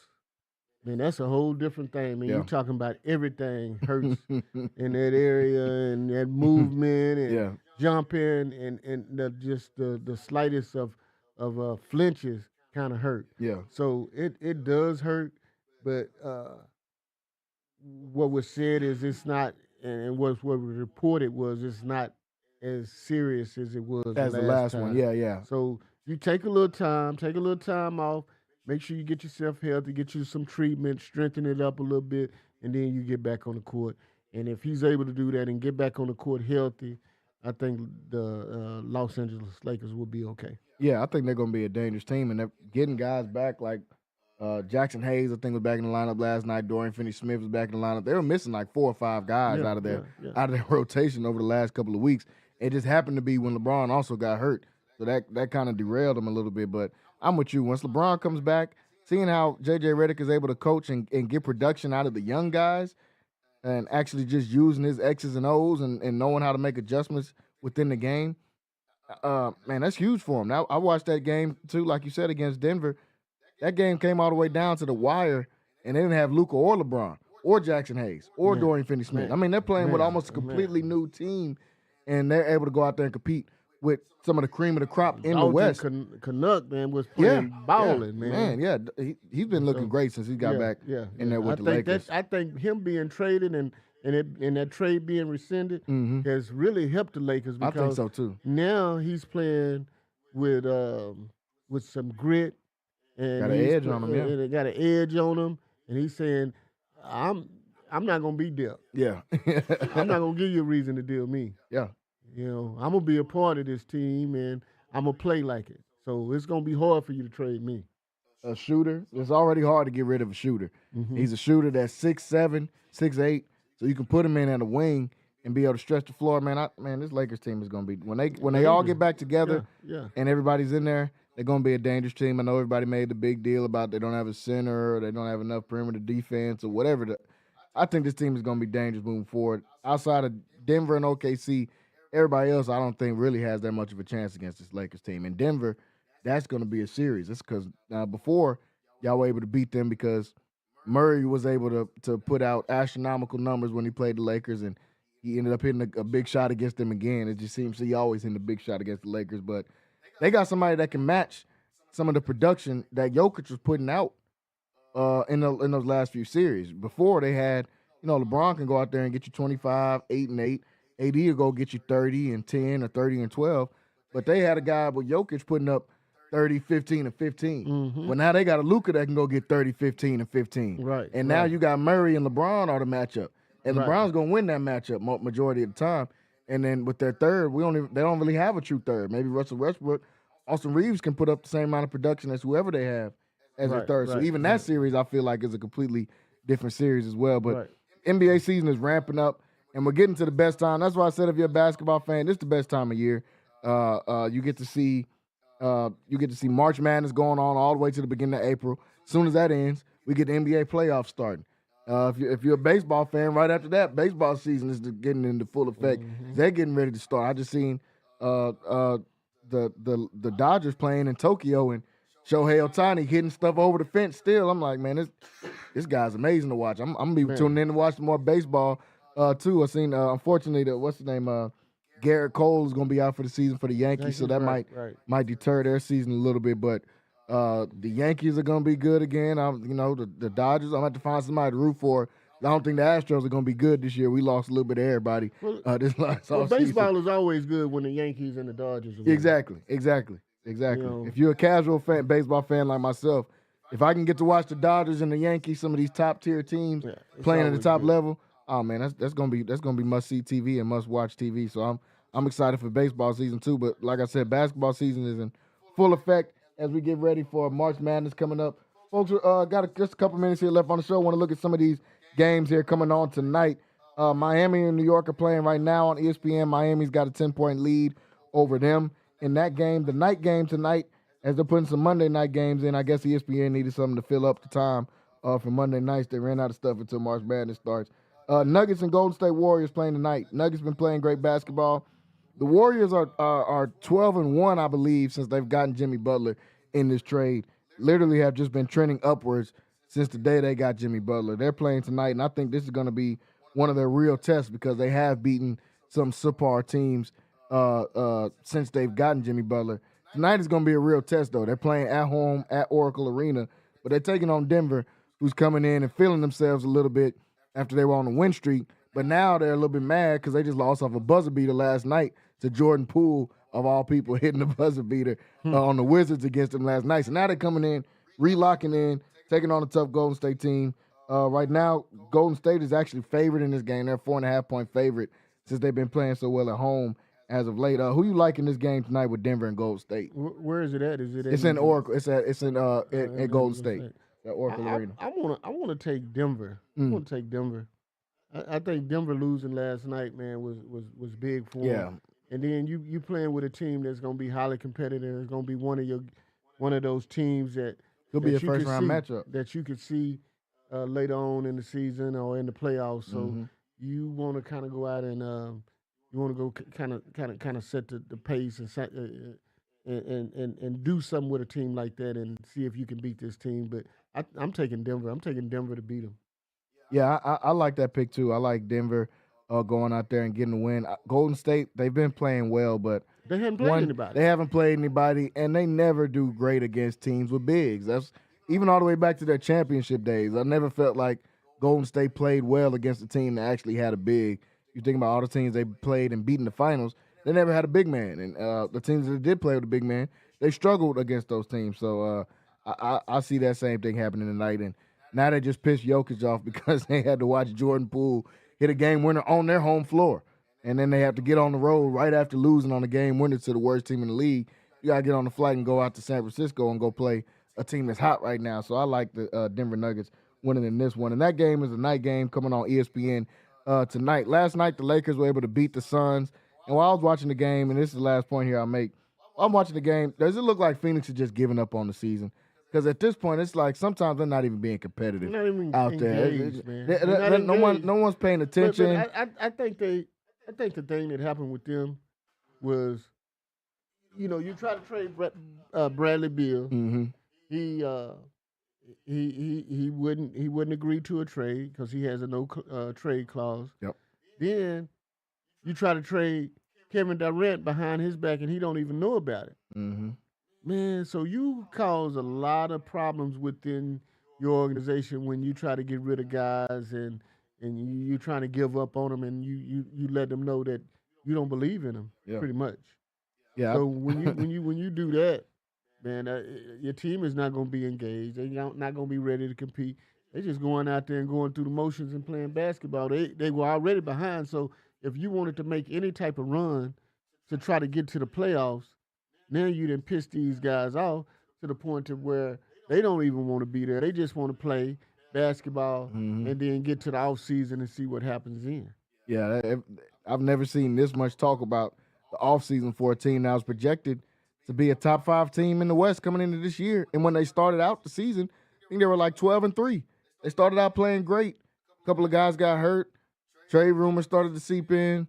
man, that's a whole different thing. Man, you're talking about everything hurts in that area, and that movement and jumping and the slightest of flinches kind of hurt. Yeah. So it does hurt, but what was said is it's not, and what was reported was it's not as serious as it was as the last time. one. Yeah. So you take a little time off. Make sure you get yourself healthy, get you some treatment, strengthen it up a little bit, and then you get back on the court. And if he's able to do that and get back on the court healthy, I think the Los Angeles Lakers will be okay. Yeah, I think they're going to be a dangerous team, and they're getting guys back like Jackson Hayes, I think, was back in the lineup last night. Dorian Finney-Smith was back in the lineup. They were missing like 4 or 5 guys out of their rotation over the last couple of weeks. It just happened to be when LeBron also got hurt, so that kind of derailed them a little bit. But I'm with you. Once LeBron comes back, seeing how J.J. Redick is able to coach and get production out of the young guys and actually just using his X's and O's and knowing how to make adjustments within the game, man, that's huge for him. Now, I watched that game, too, like you said, against Denver. That game came all the way down to the wire, and they didn't have Luka or LeBron or Jackson Hayes or Dorian Finney-Smith. I mean, they're playing with almost a completely new team, and they're able to go out there and compete with some of the cream of the crop in the West. Canuck, man, was playing balling, man. He's been looking great since he got back in there with the Lakers. I think him being traded and that trade being rescinded has really helped the Lakers because I think so too. Now he's playing with some grit and got an edge on him. Yeah, and got an edge on him, and he's saying, "I'm not gonna be dealt. Yeah, I'm not gonna give you a reason to deal me. Yeah." I'm going to be a part of this team, and I'm gonna play like it. So it's gonna be hard for you to trade me. A shooter. It's already hard to get rid of a shooter. Mm-hmm. He's a shooter that's 6'7", 6'8", so you can put him in at a wing and be able to stretch the floor. Man, this Lakers team is gonna be when they all get back together Yeah. and everybody's in there, they're gonna be a dangerous team. I know everybody made the big deal about they don't have a center or they don't have enough perimeter defense or whatever. I think this team is gonna be dangerous moving forward. Outside of Denver and OKC, everybody else I don't think really has that much of a chance against this Lakers team. In Denver, that's going to be a series. It's because before y'all were able to beat them because Murray was able to put out astronomical numbers when he played the Lakers, and he ended up hitting a big shot against them again. It just seems he always hitting a big shot against the Lakers, but they got somebody that can match some of the production that Jokic was putting out in those last few series. Before they had, LeBron can go out there and get you 25, 8 and 8. AD will go get you 30 and 10 or 30 and 12. But they had a guy with Jokic putting up 30, 15, and 15. Mm-hmm. Well, now they got a Luka that can go get 30, 15, and 15. Right. And now you got Murray and LeBron are the matchup. And Right. LeBron's going to win that matchup majority of the time. And then with their third, they don't really have a true third. Maybe Russell Westbrook, Austin Reeves can put up the same amount of production as whoever they have as their third. So even that series, I feel like, is a completely different series as well. But NBA season is ramping up, and we're getting to the best time. That's why I said if you're a basketball fan, this is the best time of year. You get to see March Madness going on all the way to the beginning of April. As soon as that ends, we get the NBA playoffs starting. If you're a baseball fan, right after that, baseball season is getting into full effect. Mm-hmm. They're getting ready to start. I just seen the Dodgers playing in Tokyo and Shohei Ohtani hitting stuff over the fence. Still, I'm like, man, this guy's amazing to watch. I'm gonna be tuning in to watch some more baseball too. I seen unfortunately what's the name Garrett Cole is gonna be out for the season for the Yankees, so that might deter their season a little bit, but. The Yankees are going to be good again. The Dodgers, I'm going to have to find somebody to root for. I don't think the Astros are going to be good this year. We lost a little bit of everybody this last offseason. Baseball is always good when the Yankees and the Dodgers are Exactly. If you're a casual baseball fan like myself, if I can get to watch the Dodgers and the Yankees, some of these top-tier teams playing at the top level, oh, man, that's going to be must-see TV and must-watch TV. So I'm excited for baseball season too. But like I said, basketball season is in full effect. As we get ready for March Madness coming up. Folks, got just a couple minutes here left on the show. Want to look at some of these games here coming on tonight. Miami and New York are playing right now on ESPN. Miami's got a 10-point lead over them in that game. The night game tonight, as they're putting some Monday night games in, I guess ESPN needed something to fill up the time for Monday nights. They ran out of stuff until March Madness starts. Nuggets and Golden State Warriors playing tonight. Nuggets been playing great basketball. The Warriors are 12-1, I believe, since they've gotten Jimmy Butler in this trade. Literally have just been trending upwards since the day they got Jimmy Butler. They're playing tonight, and I think this is going to be one of their real tests because they have beaten some subpar teams since they've gotten Jimmy Butler. Tonight is going to be a real test, though. They're playing at home at Oracle Arena, but they're taking on Denver, who's coming in and feeling themselves a little bit after they were on a win streak. But now they're a little bit mad because they just lost off a buzzer beater last night to Jordan Poole, of all people, hitting the buzzer beater on the Wizards against them last night. So now they're coming in, relocking in, taking on a tough Golden State team. Right now, Golden State is actually favored in this game. They're a 4.5-point favorite since they've been playing so well at home as of late. Who you like in this game tonight with Denver and Golden State? Where is it at? It's in Oracle. It's in Golden State. At Oracle Arena. I want to take Denver. I want to take Denver. I think Denver losing last night, man, was big for them. Yeah. And then you playing with a team that's going to be highly competitive. It's going to be one of those teams that could be a first round matchup that you could see later on in the season or in the playoffs. So you want to kind of go out and you want to go kind of set the pace and do something with a team like that and see if you can beat this team. But I'm taking Denver. I'm taking Denver to beat them. Yeah, I like that pick too. I like Denver going out there and getting a win. Golden State, they've been playing well, but they haven't played anybody. They haven't played anybody, and they never do great against teams with bigs. That's even all the way back to their championship days. I never felt like Golden State played well against a team that actually had a big. You think about all the teams they played and beat in the finals, they never had a big man. And the teams that did play with a big man, they struggled against those teams. So I see that same thing happening tonight. And now they just pissed Jokic off because they had to watch Jordan Poole hit a game winner on their home floor. And then they have to get on the road right after losing on a game winner to the worst team in the league you got to get on the flight and go out to San Francisco and go play a team that's hot right now. So I like the Denver Nuggets winning in this one. And that game is a night game coming on ESPN tonight. Last night, the Lakers were able to beat the Suns. And while I was watching the game, and this is the last point here I'll make, while I'm watching the game, does it look like Phoenix is just giving up on the season? Because at this point, it's like sometimes they're not even being competitive Not even out engaged, there. man. They're not engaged. No one's paying But attention. I think the thing that happened with them was, you try to trade Bradley Beal. Mm-hmm. He wouldn't agree to a trade because he has a no trade clause. Yep. Then you try to trade Kevin Durant behind his back and he don't even know about it. Mm-hmm. Man, so you cause a lot of problems within your organization when you try to get rid of guys and you trying to give up on them and you let them know that you don't believe in them. Yeah. Pretty much. Yeah. So when you do that, man, your team is not going to be engaged. They're not going to be ready to compete. They're just going out there and going through the motions and playing basketball. They were already behind. So if you wanted to make any type of run to try to get to the playoffs, now you done piss these guys off to the point to where they don't even want to be there. They just want to play basketball and then get to the off season and see what happens then. Yeah, I've never seen this much talk about the offseason for a team that was projected to be a top 5 team in the West coming into this year. And when they started out the season, I think they were like 12-3. They started out playing great. A couple of guys got hurt. Trade rumors started to seep in.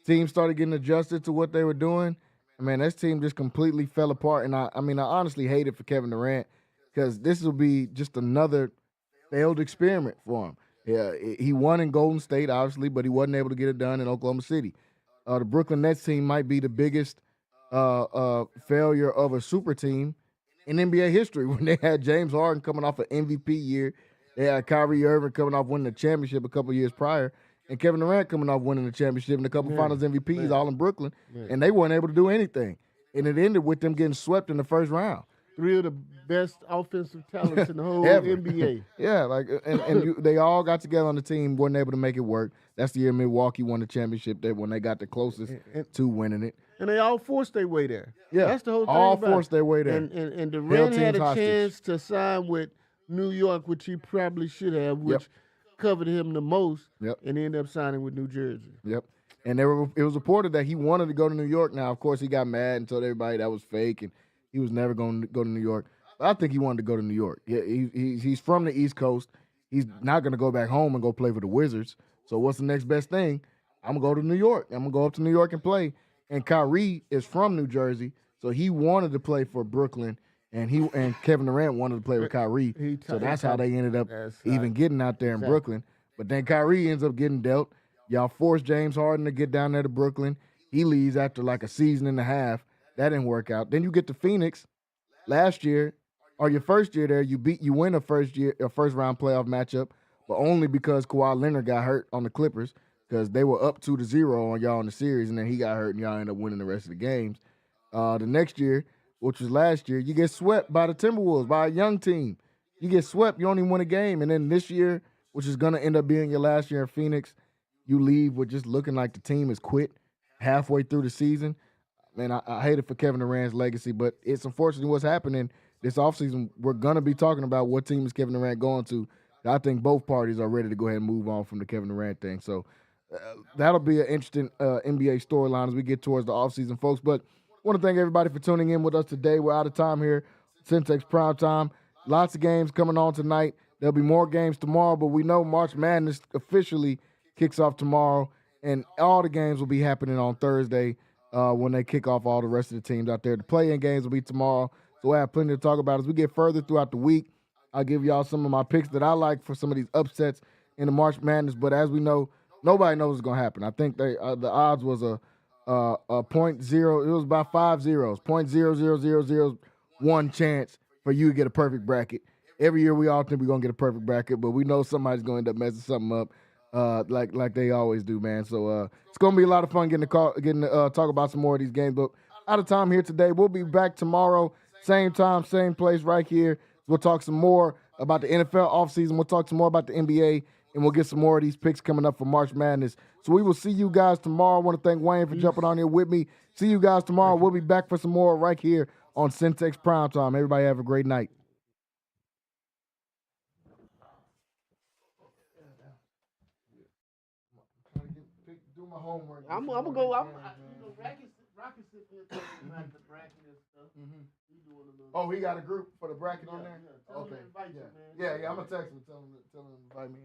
Teams started getting adjusted to what they were doing. And man, this team just completely fell apart. And I honestly hate it for Kevin Durant because this will be just another failed experiment for him. Yeah, he won in Golden State, obviously, but he wasn't able to get it done in Oklahoma City. The Brooklyn Nets team might be the biggest failure of a super team in NBA history when they had James Harden coming off an MVP year. They had Kyrie Irving coming off winning the championship a couple years prior, and Kevin Durant coming off winning the championship and a couple Finals MVPs all in Brooklyn, and they weren't able to do anything. And it ended with them getting swept in the first round. 3 of the best offensive talents in the whole NBA. Yeah, they all got together on the team, weren't able to make it work. That's the year Milwaukee won the championship. That when they got the closest to winning it. And they all forced their way there. Yeah, that's the whole thing. All forced their way there. And Durant had a chance to sign with New York, which he probably should have, which covered him the most. Yep. And ended up signing with New Jersey. Yep. And it was reported that he wanted to go to New York. Now, of course, he got mad and told everybody that was fake and he was never going to go to New York. But I think he wanted to go to New York. Yeah, he's from the East Coast. He's not going to go back home and go play for the Wizards. So what's the next best thing? I'm going to go to New York. I'm going to go up to New York and play. And Kyrie is from New Jersey, so he wanted to play for Brooklyn, and Kevin Durant wanted to play with Kyrie. So that's how they ended up even getting out there in Brooklyn. But then Kyrie ends up getting dealt. Y'all forced James Harden to get down there to Brooklyn. He leaves after like a season and a half. That didn't work out. Then you get to Phoenix last year, or your first year there, you win a first round playoff matchup, but only because Kawhi Leonard got hurt on the Clippers because they were up 2-0 on y'all in the series, and then he got hurt and y'all ended up winning the rest of the games. The next year, which was last year, you get swept by the Timberwolves, by a young team. You get swept, you only win a game, and then this year, which is going to end up being your last year in Phoenix, you leave with just looking like the team has quit halfway through the season. Man, I hate it for Kevin Durant's legacy, but it's unfortunately what's happening this offseason. We're going to be talking about what team is Kevin Durant going to. I think both parties are ready to go ahead and move on from the Kevin Durant thing. So that'll be an interesting NBA storyline as we get towards the offseason, folks. But I want to thank everybody for tuning in with us today. We're out of time here, Centex Primetime. Lots of games coming on tonight. There'll be more games tomorrow, but we know March Madness officially kicks off tomorrow, and all the games will be happening on Thursday when they kick off all the rest of the teams out there. The play-in games will be tomorrow, so we'll have plenty to talk about as we get further throughout the week. I'll give y'all some of my picks that I like for some of these upsets in the March Madness, but as we know, nobody knows what's going to happen. I think the odds was a 0.0. It was about 5 zeros, 0.00001 chance for you to get a perfect bracket. Every year we all think we're going to get a perfect bracket, but we know somebody's going to end up messing something up. Like they always do, man. So it's gonna be a lot of fun getting to talk about some more of these games. But out of time here today. We'll be back tomorrow, same time, same place, right here. We'll talk some more about the NFL offseason. We'll talk some more about the NBA and we'll get some more of these picks coming up for March Madness. So we will see you guys tomorrow. I want to thank Wayne for jumping on here with me. See you guys tomorrow. We'll be back for some more right here on Centex Primetime. Everybody have a great night. Do my homework. I'm gonna go. Rocket sitting here talking about the bracket and stuff. Oh, he got a group for the bracket on there? Yeah, tell him to invite you, man. Yeah, I'm going to text him. Tell him to invite me.